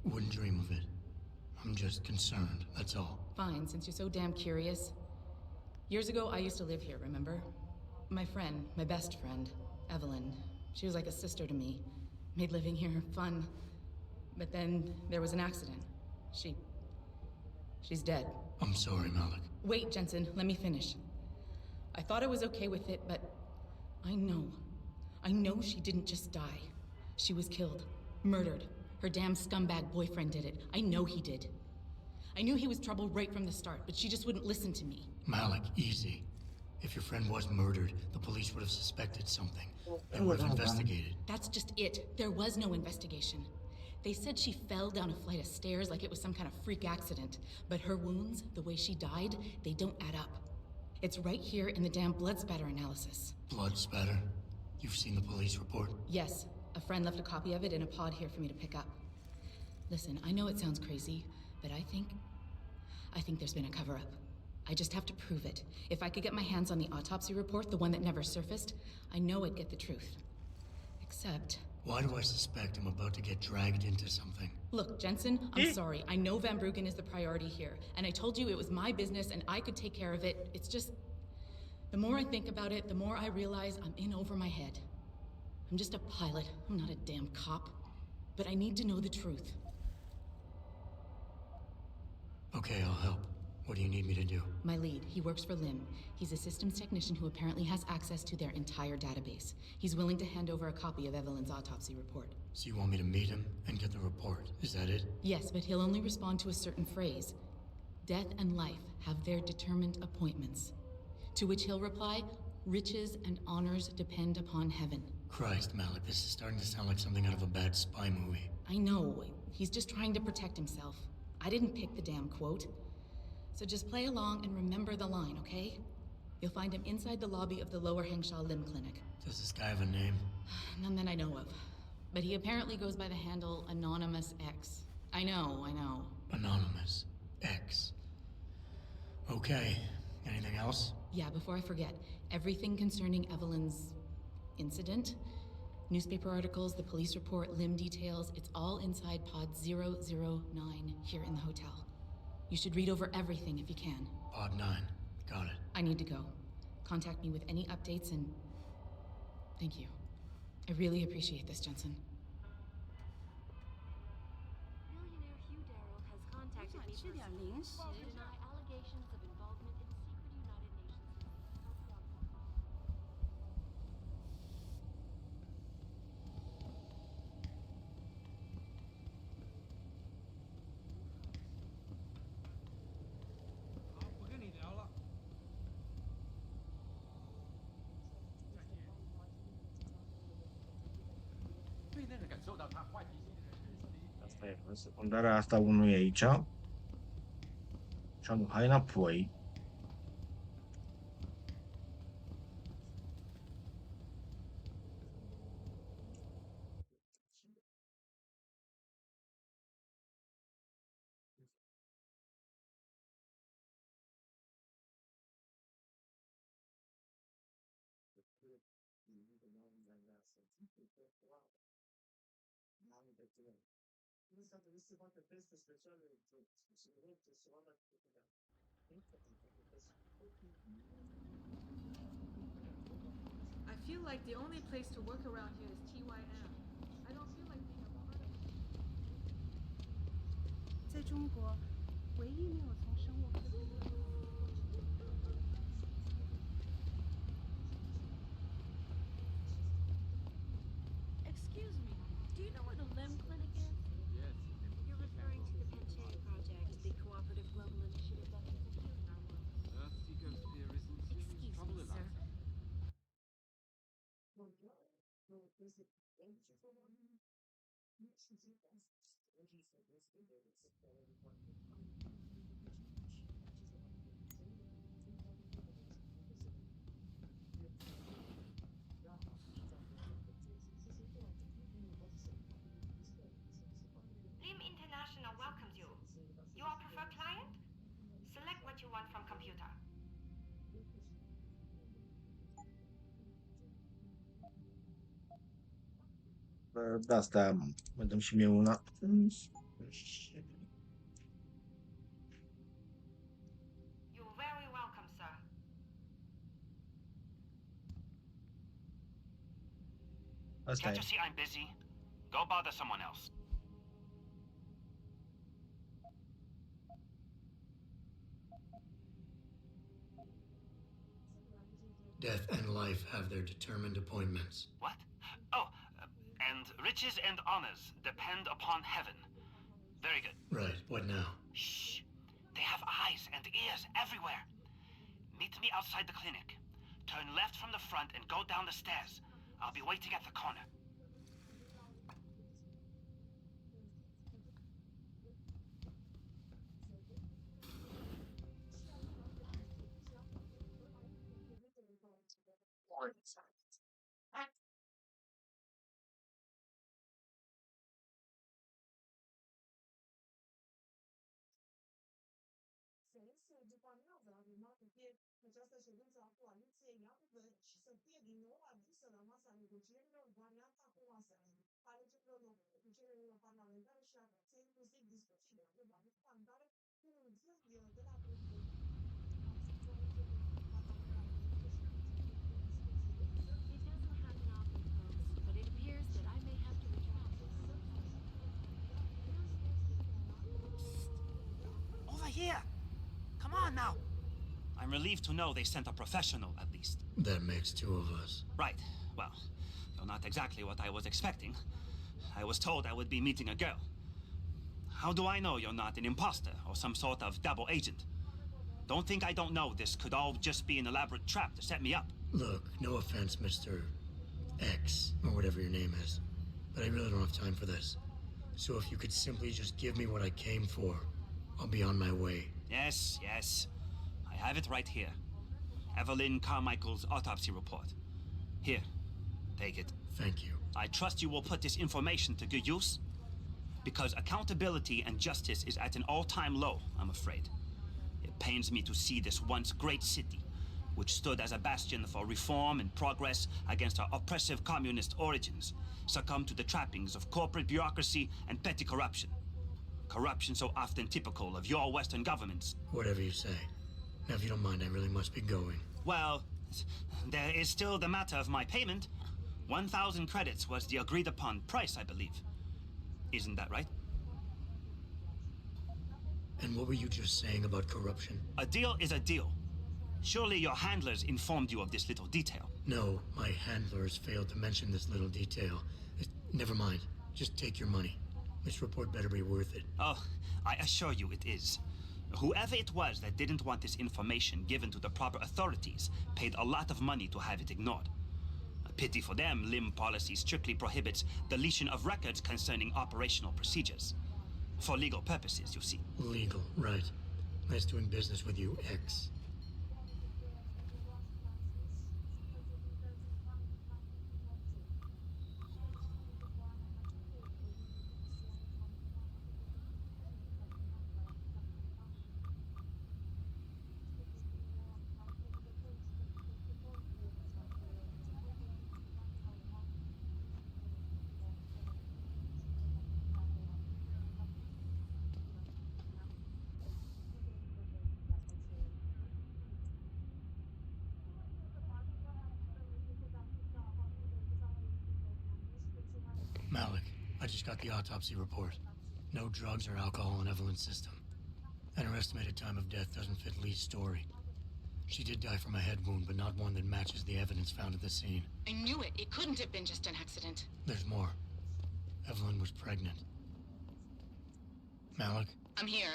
D: wouldn't dream of it. I'm just concerned, that's all.
J: Fine, since you're so damn curious. Years ago, I used to live here, remember? My friend, my best friend, Evelyn. She was like a sister to me. Made living here fun. But then there was an accident. She's dead.
D: I'm sorry, Malik.
J: Wait, Jensen, let me finish. I thought I was okay with it, but I know she didn't just die. She was killed. Murdered. Her damn scumbag boyfriend did it. I know he did. I knew he was trouble right from the start, but she just wouldn't listen to me.
D: Malik, easy. If your friend was murdered, the police would have suspected something. They would have investigated.
J: That's just it. There was no investigation. They said she fell down a flight of stairs like it was some kind of freak accident. But her wounds, the way she died, they don't add up. It's right here in the damn blood spatter analysis.
D: Blood spatter? You've seen the police report?
J: Yes. A friend left a copy of it in a pod here for me to pick up. Listen, I know it sounds crazy, but I think there's been a cover-up. I just have to prove it. If I could get my hands on the autopsy report, the one that never surfaced, I know I'd get the truth. Except...
D: Why do I suspect I'm about to get dragged into something?
J: Look, Jensen, I'm sorry. I know Van Bruggen is the priority here, and I told you it was my business and I could take care of it. It's just... The more I think about it, the more I realize I'm in over my head. I'm just a pilot. I'm not a damn cop. But I need to know the truth.
D: Okay, I'll help. What do you need me to do?
J: My lead, he works for Lim. He's a systems technician who apparently has access to their entire database. He's willing to hand over a copy of Evelyn's autopsy report.
D: So you want me to meet him and get the report? Is that it?
J: Yes, but he'll only respond to a certain phrase. Death and life have their determined appointments. To which he'll reply, riches and honors depend upon heaven.
D: Christ, Malik, this is starting to sound like something out of a bad spy movie.
J: I know. He's just trying to protect himself. I didn't pick the damn quote. So just play along and remember the line, okay? You'll find him inside the lobby of the Lower Hengsha Limb Clinic.
D: Does this guy have a name?
J: None that I know of. But he apparently goes by the handle Anonymous X. I know.
D: Anonymous X. Okay. Anything else?
J: Yeah, before I forget, everything concerning Evelyn's incident, newspaper articles, the police report, limb details, it's all inside pod 009 here in the hotel. You should read over everything if you can.
D: Pod 9. Got it.
J: I need to go. Contact me with any updates and... Thank you. I really appreciate this, Jensen.
S: Billionaire Hugh Darrow has contacted me personally to deny allegations of involvement in secret United Nations.
A: Asta e, secundarea asta unul e aici. Și Facciamo, hai înapoi.
K: I feel like the only place to work around here is TYM. I don't feel like being a part of it.
T: 在中国，唯一没有从生物科学课中。
S: Excuse me, do you know where the limb clinic is?
O: Yes.
S: You're referring to the Penchang Project, the cooperative global initiative that is healing our world.
O: Earth-seeker sphere is in serious trouble,
S: Excuse me, sir.
O: Eliza.
U: Lim International welcomes you. You are preferred client? Select what you want from computer.
A: De asta mă dăm și mie una.
U: You're very welcome, sir.
A: Asta
V: Can't
A: e.
V: you see I'm busy? Go bother someone else.
D: Death and life have their determined appointments.
V: What? Oh, and riches and honors depend upon heaven. Very good.
D: Right, what now?
V: Shh. They have eyes and ears everywhere. Meet me outside the clinic. Turn left from the front and go down the stairs. I'll be waiting at the corner.
W: După amiază a urmat această ședință a coaliției, iată și să fie din nou adusă la masa negocierilor varianta cu masele, alegerilor cererilor parlamentare și a inclusiv discuții de variante parlamentare cu un vârf de la președinte.
S: It doesn't happen often, folks, but it appears that I may have to retract this.
V: Over here! Come on now! I'm relieved to know they sent a professional, at least.
D: That makes two of us.
V: Right. Well, you're not exactly what I was expecting. I was told I would be meeting a girl. How do I know you're not an imposter or some sort of double agent? Don't think I don't know this could all just be an elaborate trap to set me up.
D: Look, no offense, Mr. X, or whatever your name is, but I really don't have time for this. So if you could simply just give me what I came for, I'll be on my way.
V: Yes, yes. I have it right here. Evelyn Carmichael's autopsy report. Here, take it.
D: Thank you.
V: I trust you will put this information to good use, because accountability and justice is at an all-time low, I'm afraid. It pains me to see this once great city, which stood as a bastion for reform and progress against our oppressive communist origins, succumb to the trappings of corporate bureaucracy and petty corruption. Corruption so often typical of your Western governments.
D: Whatever you say. Now, if you don't mind, I really must be going.
V: Well, there is still the matter of my payment. 1,000 credits was the agreed-upon price, I believe. Isn't that right?
D: And what were you just saying about corruption?
V: A deal is a deal. Surely your handlers informed you of this little detail.
D: No, my handlers failed to mention this little detail. Never mind. Just take your money. This report better be worth it.
V: Oh, I assure you it is. Whoever it was that didn't want this information given to the proper authorities paid a lot of money to have it ignored. A pity for them, LIM policy strictly prohibits deletion of records concerning operational procedures. For legal purposes, you see.
D: Legal, right. Nice doing business with you, X. Malik, I just got the autopsy report. No drugs or alcohol in Evelyn's system. And her estimated time of death doesn't fit Lee's story. She did die from a head wound, but not one that matches the evidence found at the scene.
J: I knew it. It couldn't have been just an accident.
D: There's more. Evelyn was pregnant. Malik?
J: I'm here.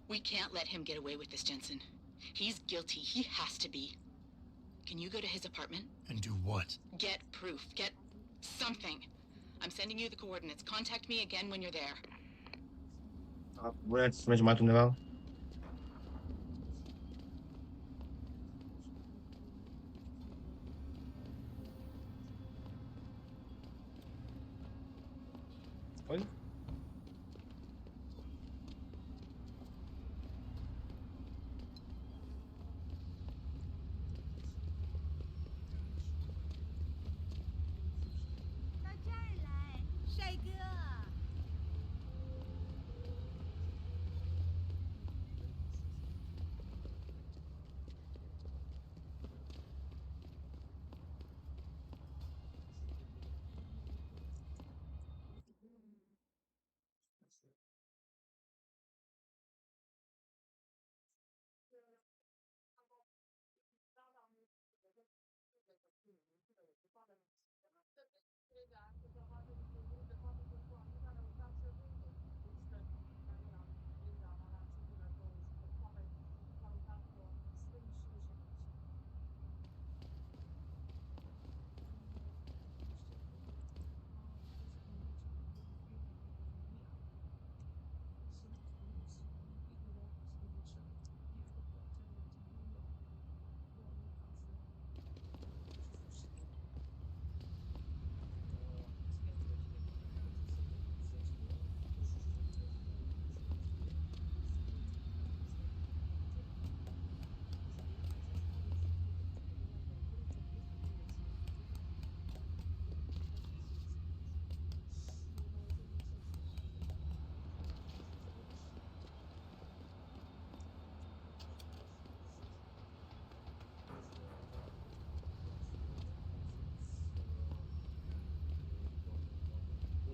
J: We can't let him get away with this, Jensen. He's guilty. He has to be. Can you go to his apartment?
D: And do what?
J: Get proof. Get something. I'm sending you the coordinates. Contact me again when you're there.
A: Vreți să mergem altundeva? Păi?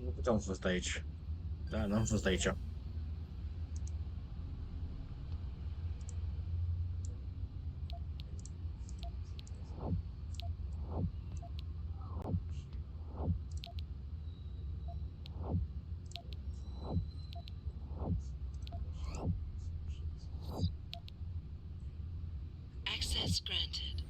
A: Nu puteam fost aici. Da, n-am fost aici.
B: Access granted.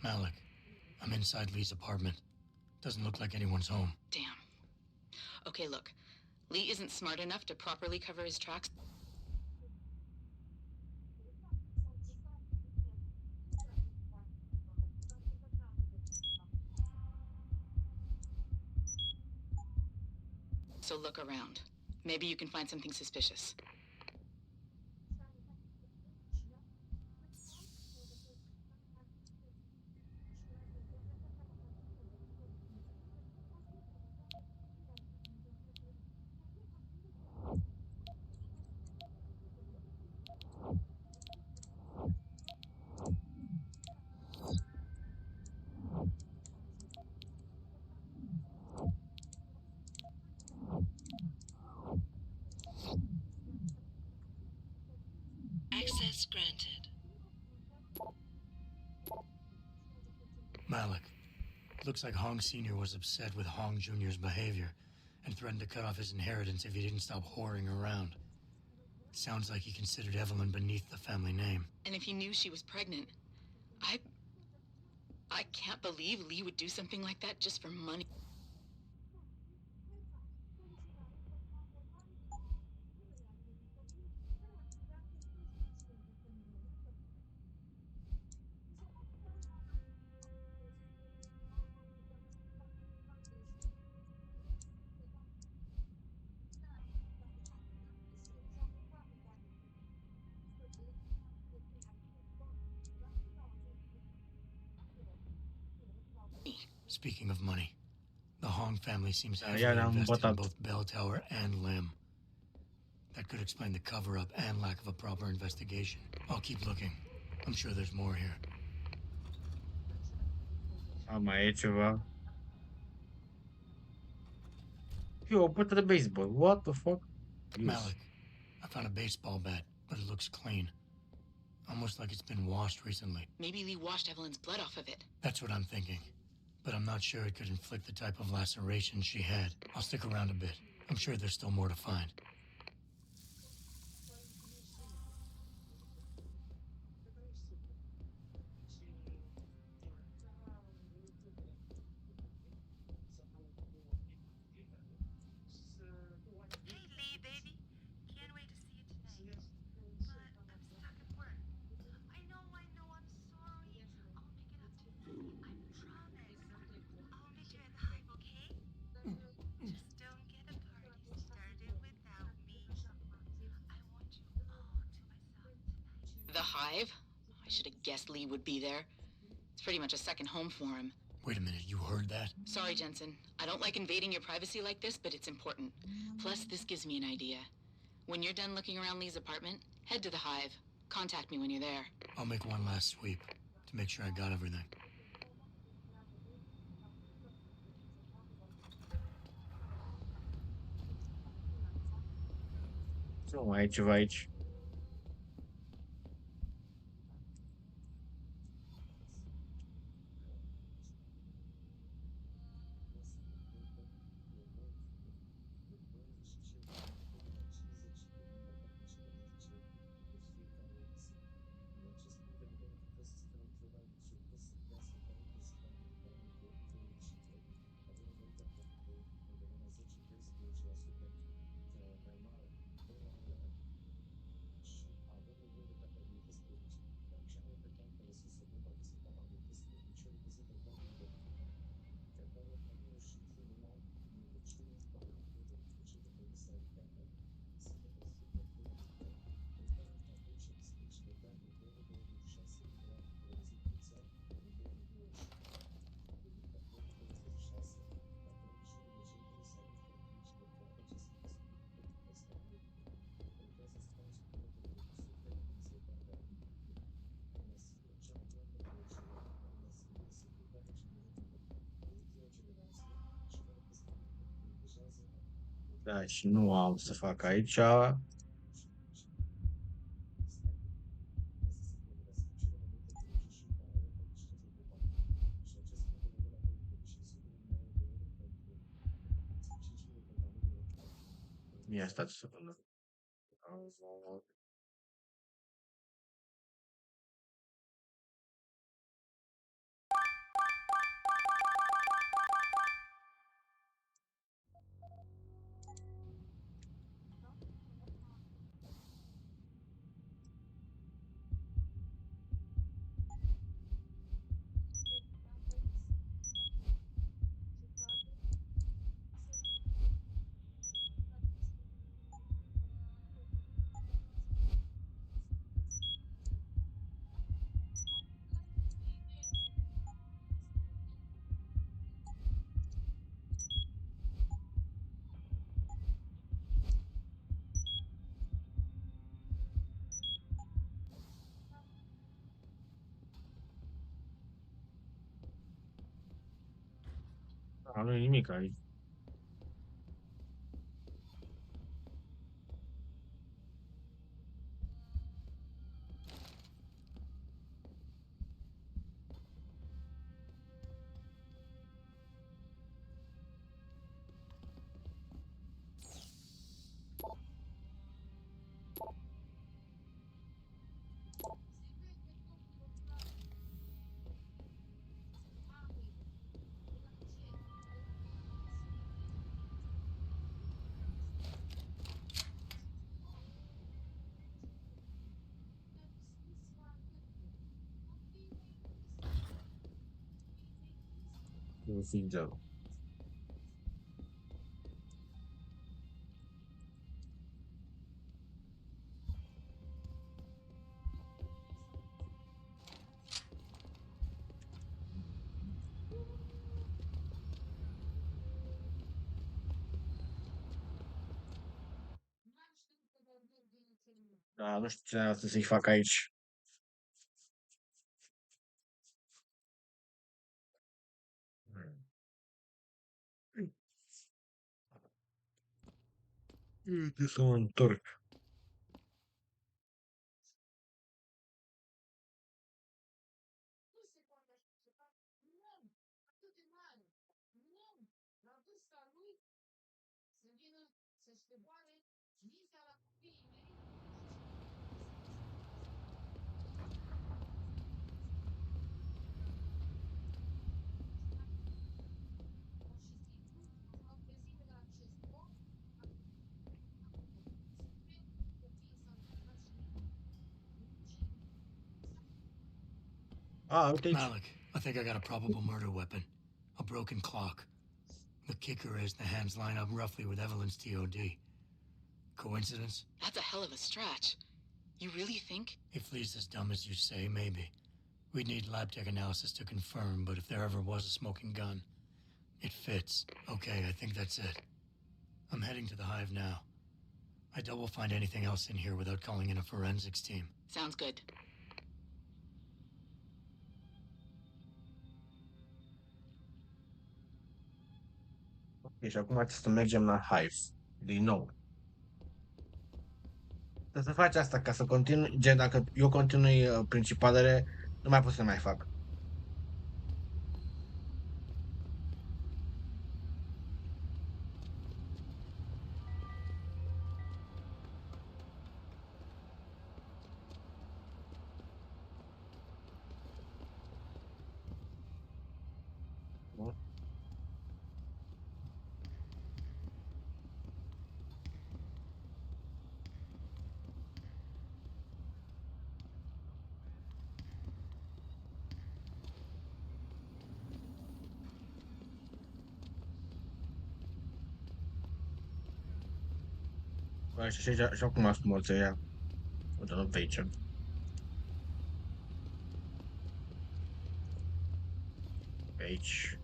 D: Malik, I'm inside Lee's apartment. Doesn't look like anyone's home.
J: Damn. Okay, look. Lee isn't smart enough to properly cover his tracks. So look around. Maybe you can find something suspicious.
B: Access granted.
D: Malik, looks like Hong Sr. was upset with Hong Jr.'s behavior and threatened to cut off his inheritance if he didn't stop whoring around. Sounds like he considered Evelyn beneath the family name.
J: And if he knew she was pregnant, I can't believe Lee would do something like that just for money.
D: Speaking of money, the Hong family seems heavily
A: Yeah,
D: invested in
A: but
D: both Bell Tower and Lim. That could explain the cover-up and lack of a proper investigation. I'll keep looking. I'm sure there's more here.
A: mai e ceva. Eu, o pătă de baseball. What the fuck?
D: Malik, I found a baseball bat, but it looks clean. Almost like it's been washed recently.
J: Maybe Lee washed Evelyn's blood off of it.
D: That's what I'm thinking. But I'm not sure it could inflict the type of laceration she had. I'll stick around a bit. I'm sure there's still more to find.
U: Hey, Lee, baby. Can't wait to see you tonight. But I'm stuck at work. I know, I'm sorry. I'll make it up to you. I promise. I'll meet you at the Hive, okay? Just don't get a party started without me. I want you all to myself tonight.
J: The Hive? I should have guessed Lee would be there. It's pretty much a second home for him.
D: Wait a minute, you heard that?
J: Sorry, Jensen. I don't like invading your privacy like this, but it's important. Plus, this gives me an idea. When you're done looking around Lee's apartment, head to the Hive. Contact me when you're there.
D: I'll make one last sweep to make sure I got everything.
A: Nu mai e ceva aici. Da, și nu am să fac aici. Ia stați o secundă. Nu e nimic aici. Sincer. Da, nu știu ce asta să-i fac aici. Trebuie să mă întorc.
D: Malik, I think I got a probable murder weapon. A broken clock. The kicker is the hands line up roughly with Evelyn's TOD. Coincidence?
J: That's a hell of a stretch. You really think?
D: If Lee's as dumb as you say, maybe. We'd need lab tech analysis to confirm, but if there ever was a smoking gun, it fits. Okay, I think that's it. I'm heading to the hive now. I doubt we'll find anything else in here without calling in a forensics team.
J: Sounds good.
A: Ok, și acum trebuie să mergem la Hive. Din nou. Trebuie să faci asta ca să continui. Gen, dacă eu continui principalele, nu mai pot să mai fac. Bun. Bă, și acum asum o să ia. O dă pe aici. Pe aici.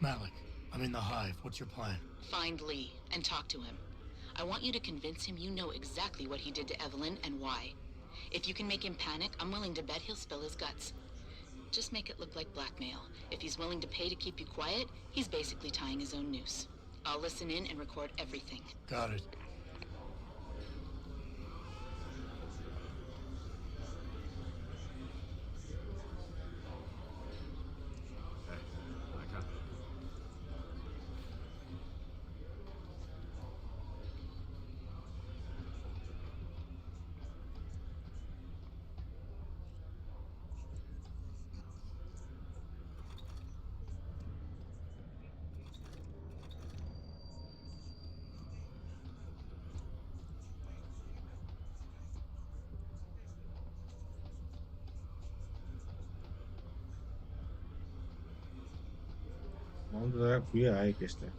D: Malik, I'm in the hive. What's your plan?
J: Find Lee and talk to him. I want you to convince him you know exactly what he did to Evelyn and why. If you can make him panic, I'm willing to bet he'll spill his guts. Just make it look like blackmail. If he's willing to pay to keep you quiet, he's basically tying his own noose. I'll listen in and record everything.
D: Got it.
A: Unde cu ea, aia e chestia.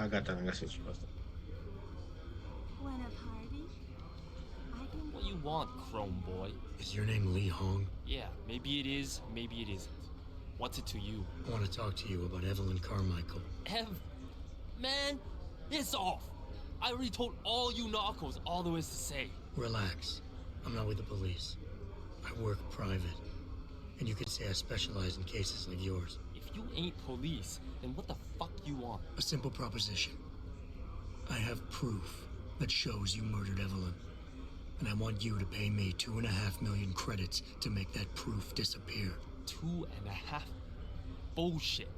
A: Gata, am găsit și pe asta.
S: Want a party? I can
J: Will
C: you want, Chrome Boy?
D: Is your name Lee Hong?
C: Yeah, maybe it is, maybe it isn't. What's it to you?
D: I want to talk to you about Evelyn Carmichael.
C: Man, piss off! I already told all you narcos all there is to say.
D: Relax. I'm not with the police. I work private. And you could say I specialize in cases like yours.
C: If you ain't police, then what the fuck you want?
D: A simple proposition. I have proof that shows you murdered Evelyn. And I want you to pay me 2.5 million credits to make that proof disappear.
C: 2.5? Bullshit.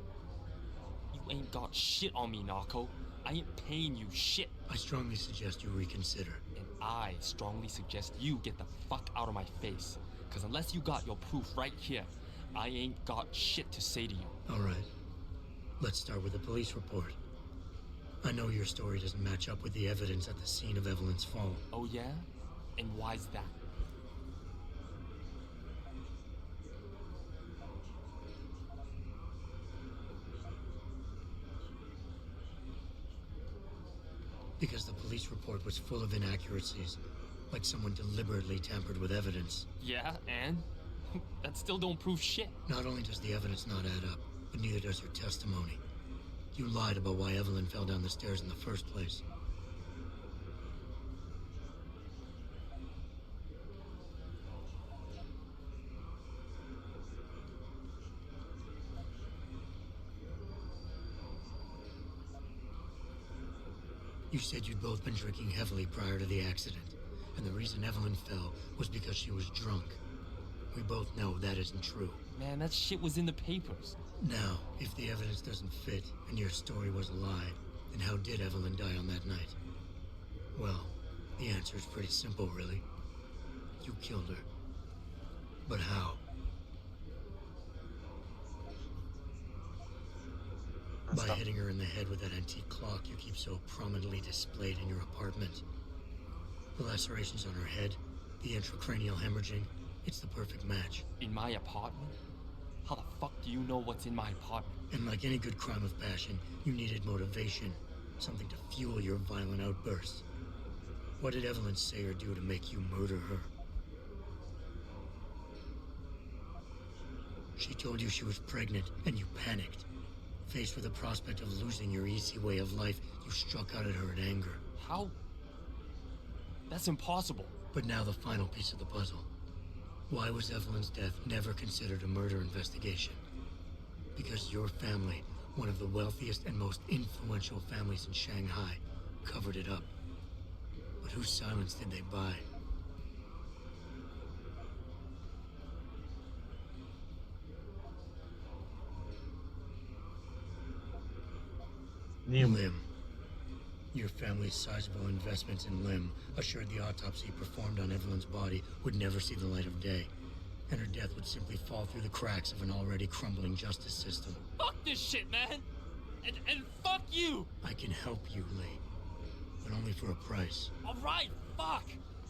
C: You ain't got shit on me, narco. I ain't paying you shit.
D: I strongly suggest you reconsider.
C: And I strongly suggest you get the fuck out of my face. Cause unless you got your proof right here, I ain't got shit to say to you.
D: All right. Let's start with the police report. I know your story doesn't match up with the evidence at the scene of Evelyn's fall.
C: Oh yeah? And why's that?
D: Because the police report was full of inaccuracies, like someone deliberately tampered with evidence.
C: Yeah, and? That still don't prove shit.
D: Not only does the evidence not add up, but neither does your testimony. You lied about why Evelyn fell down the stairs in the first place. You said you'd both been drinking heavily prior to the accident, and the reason Evelyn fell was because she was drunk. We both know that isn't true.
C: Man, that shit was in the papers.
D: Now, if the evidence doesn't fit and your story was a lie, then how did Evelyn die on that night? Well, the answer is pretty simple, really. You killed her. But how? By hitting her in the head with that antique clock you keep so prominently displayed in your apartment. The lacerations on her head, the intracranial hemorrhaging, it's the perfect match.
C: In my apartment? How the fuck do you know what's in my apartment?
D: And like any good crime of passion, you needed motivation, something to fuel your violent outbursts. What did Evelyn say or do to make you murder her? She told you she was pregnant, and you panicked. Faced with the prospect of losing your easy way of life, you struck out at her in anger.
C: How? That's impossible.
D: But now the final piece of the puzzle. Why was Evelyn's death never considered a murder investigation? Because your family, one of the wealthiest and most influential families in Shanghai, covered it up. But whose silence did they buy? Lim. Your family's sizable investments in Lim assured the autopsy performed on Evelyn's body would never see the light of day, and her death would simply fall through the cracks of an already crumbling justice system.
C: Fuck this shit, man! And fuck you!
D: I can help you, Lee, but only for a price.
C: Alright, fuck!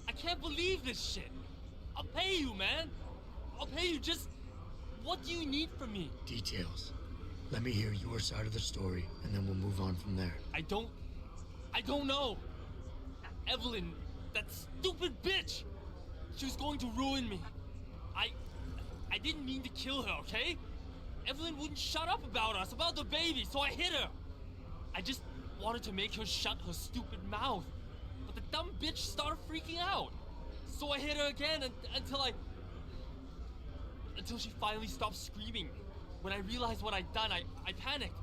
C: I can't believe this shit! I'll pay you, man! I'll pay you, just... What do you need from me?
D: Details. Let me hear your side of the story, and then we'll move on from there.
C: I don't know. Evelyn, that stupid bitch! She was going to ruin me. I didn't mean to kill her, okay? Evelyn wouldn't shut up about us, about the baby, so I hit her. I just wanted to make her shut her stupid mouth. But the dumb bitch started freaking out. So I hit her again until she finally stopped screaming. When I realized what I'd done, I panicked.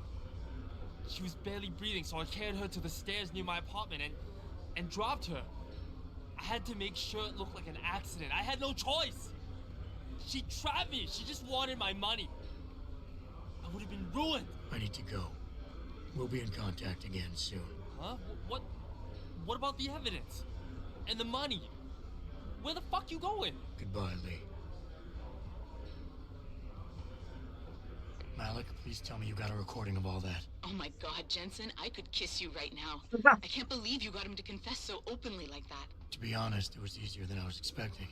C: She was barely breathing, so I carried her to the stairs near my apartment and dropped her. I had to make sure it looked like an accident. I had no choice. She trapped me. She just wanted my money. I would have been ruined.
D: I need to go. We'll be in contact again soon.
C: Huh? What about the evidence? And the money? Where the fuck you going?
D: Goodbye, Lee. Malik, please tell me you got a recording of all that.
J: Oh my God, Jensen, I could kiss you right now. I can't believe you got him to confess so openly like that.
D: To be honest, it was easier than I was expecting.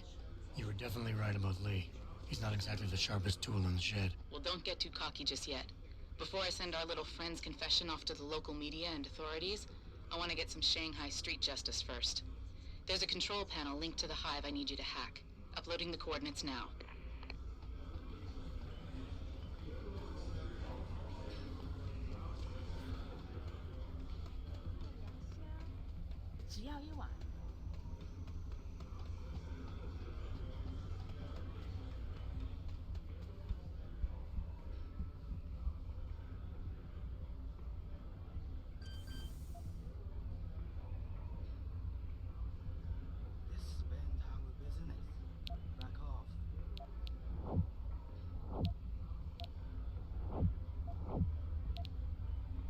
D: You were definitely right about Lee. He's not exactly the sharpest tool in the shed.
J: Well, don't get too cocky just yet. Before I send our little friend's confession off to the local media and authorities, I want to get some Shanghai street justice first. There's a control panel linked to the hive I need you to hack. Uploading the coordinates now.
Q: This spend time with business. Back off.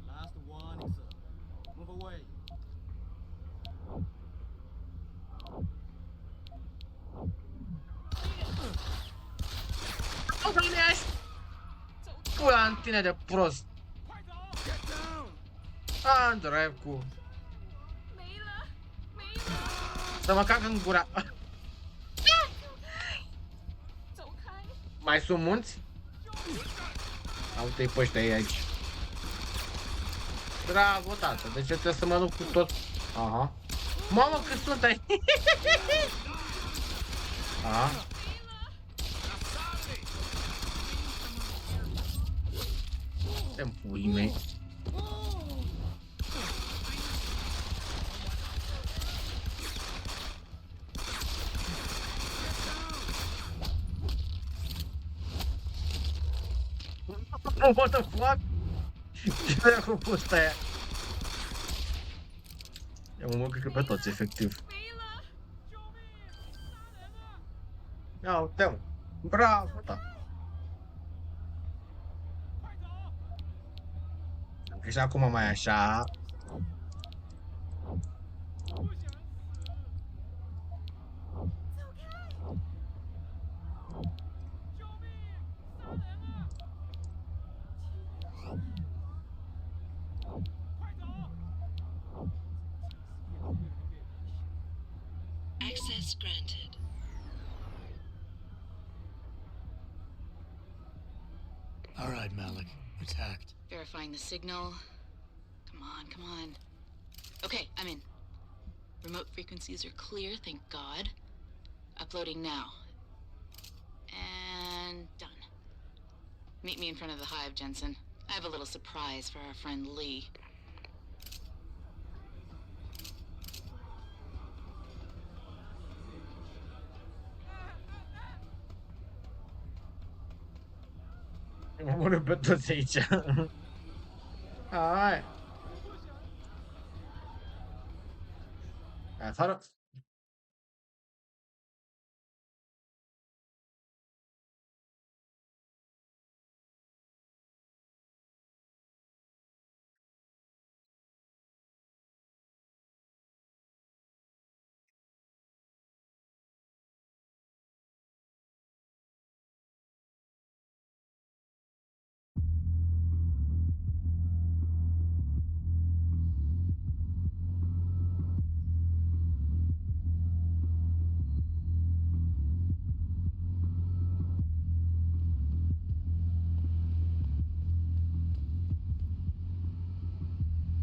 Q: Last warning, sir. Move away.
A: 我操你！不然tine de prost. Dracu. Să mă cac în gura. Mai sunt munți? Uite-i pe ăștia aici. Bravo, tată. De ce trebuie să mă duc cu tot? Aha. Mamă, cât sunt aici. Aha. Dă-mi puii mei. What the fuck? Ce dracu a fost aia? Ia mă cred că pe toți, efectiv. Ia uite-mă. Bravo, da. Că și acum mai așa.
B: Access granted.
D: All right, Malik. It's hacked.
J: Verifying the signal. Come on, come on. Okay, I'm in. Remote frequencies are clear, thank God. Uploading now. And done. Meet me in front of the hive, Jensen. I have a little surprise for our friend Lee.
A: Omorâ pe toți aici. Hai. Afară.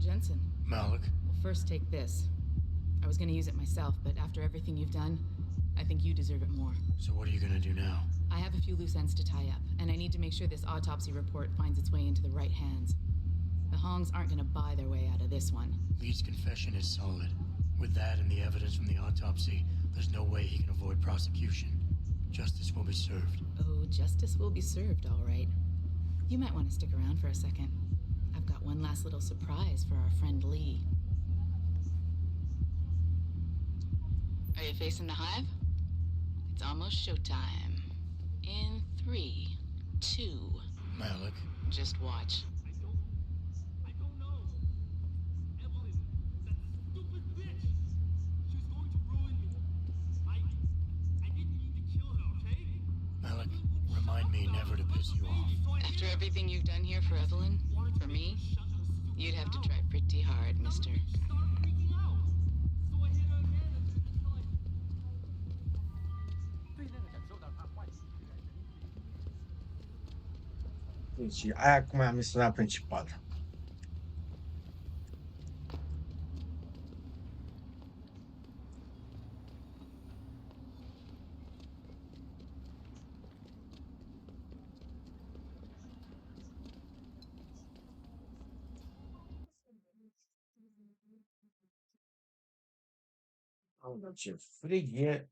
J: Jensen.
D: Malik?
J: Well, first take this. I was gonna use it myself, but after everything you've done, I think you deserve it more.
D: So what are you gonna do now?
J: I have a few loose ends to tie up, and I need to make sure this autopsy report finds its way into the right hands. The Hongs aren't gonna buy their way out of this one.
D: Lee's confession is solid. With that and the evidence from the autopsy, there's no way he can avoid prosecution. Justice will be served.
J: Oh, justice will be served, all right. You might want to stick around for a second. I've got one last little surprise for our friend Lee. Are you facing the hive? It's almost showtime. In 3, 2...
D: Malik?
J: Just watch.
C: I don't know. Evelyn, that stupid bitch. She was going to ruin me. I didn't mean to kill her, okay?
D: Malik, remind me never to piss you off.
J: After everything you've done here for Evelyn, for me, you'd have to try pretty hard, mister.
A: Deci, aia cum am misiunea principală. Mamă, ce frig e!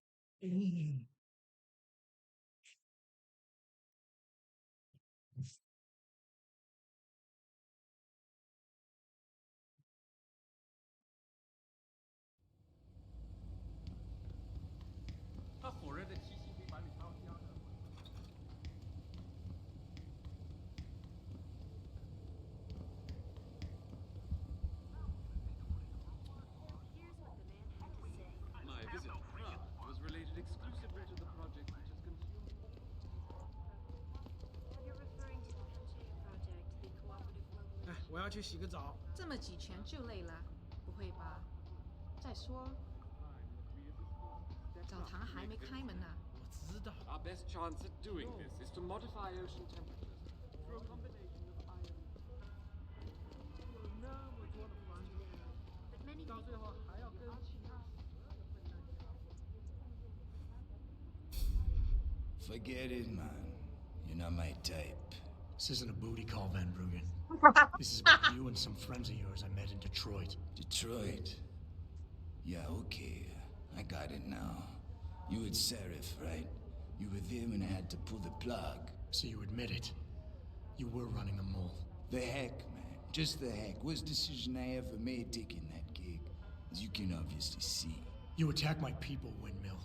O: My visit to Prague was related exclusively to the project which has consumed.
S: You're referring to the Pangaea project, the cooperative global
M: 哎，我要去洗个澡。
K: 这么几拳就累了？不会吧？再说，澡堂还没开门呢。
M: 我知道。
O: Our best chance at doing this is to modify ocean temperatures through a combination of iron.
M: 那么多的环节，到最后还要跟其他。
E: Forget it, man. You're not my type.
D: This isn't a booty call, Van Bruggen. This is about you and some friends of yours I met in Detroit.
E: Detroit? Yeah, okay. I got it now. You with Serif, right? You were there when I had to pull the plug.
D: So you admit it. You were running a mole.
E: The heck, man. Just the heck. Worst decision I ever made taking that gig. As you can obviously see.
D: You attack my people, Windmill.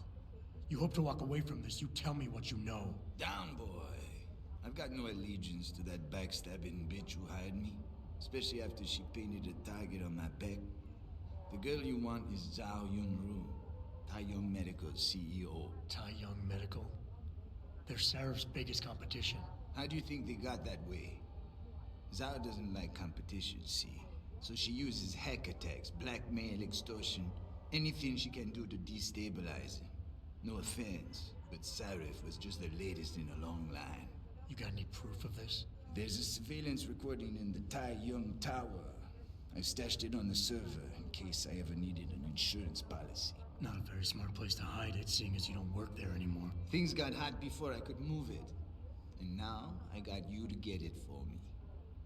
D: You hope to walk away from this. You tell me what you know.
E: Down, boy. I've got no allegiance to that backstabbing bitch who hired me. Especially after she painted a target on my back. The girl you want is Zhao Yunru, Tai Young Medical's CEO.
D: Tai Young Medical? They're Serif's biggest competition.
E: How do you think they got that way? Zhao doesn't like competition, see? So she uses hack attacks, blackmail, extortion, anything she can do to destabilize him. No offense, but Serif was just the latest in a long line.
D: You got any proof of this?
E: There's a surveillance recording in the Tai Young Tower. I stashed it on the server in case I ever needed an insurance policy.
D: Not a very smart place to hide it, seeing as you don't work there anymore.
E: Things got hot before I could move it. And now I got you to get it for me.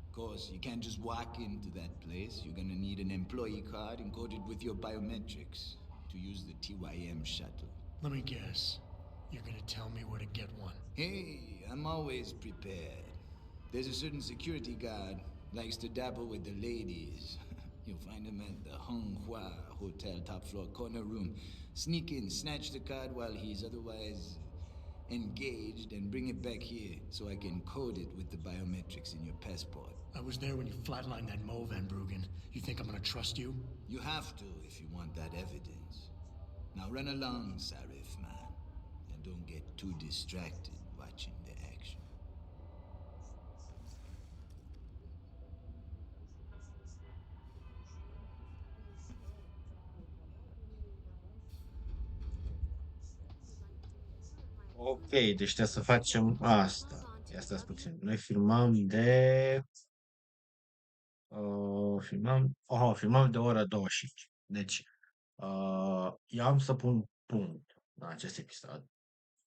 E: Of course, you can't just walk into that place. You're gonna need an employee card encoded with your biometrics to use the TYM shuttle.
D: Let me guess. You're gonna tell me where to get one.
E: Hey, I'm always prepared. There's a certain security guard, likes to dabble with the ladies. You'll find him at the Hong Hua Hotel top floor corner room. Sneak in, snatch the card while he's otherwise engaged, and bring it back here so I can code it with the biometrics in your passport.
D: I was there when you flatlined that mole, Van Bruggen. You think I'm gonna trust you?
E: You have to if you want that evidence. Now run along, Sarif, man. And don't get too distracted watching the action.
A: Ok, deci trebuie să facem asta. Ia stați puțin. Noi filmăm de... filmăm de ora 25. Deci, eu am să pun punct la acest episod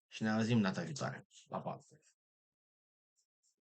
A: și ne auzim data viitoare. La 4.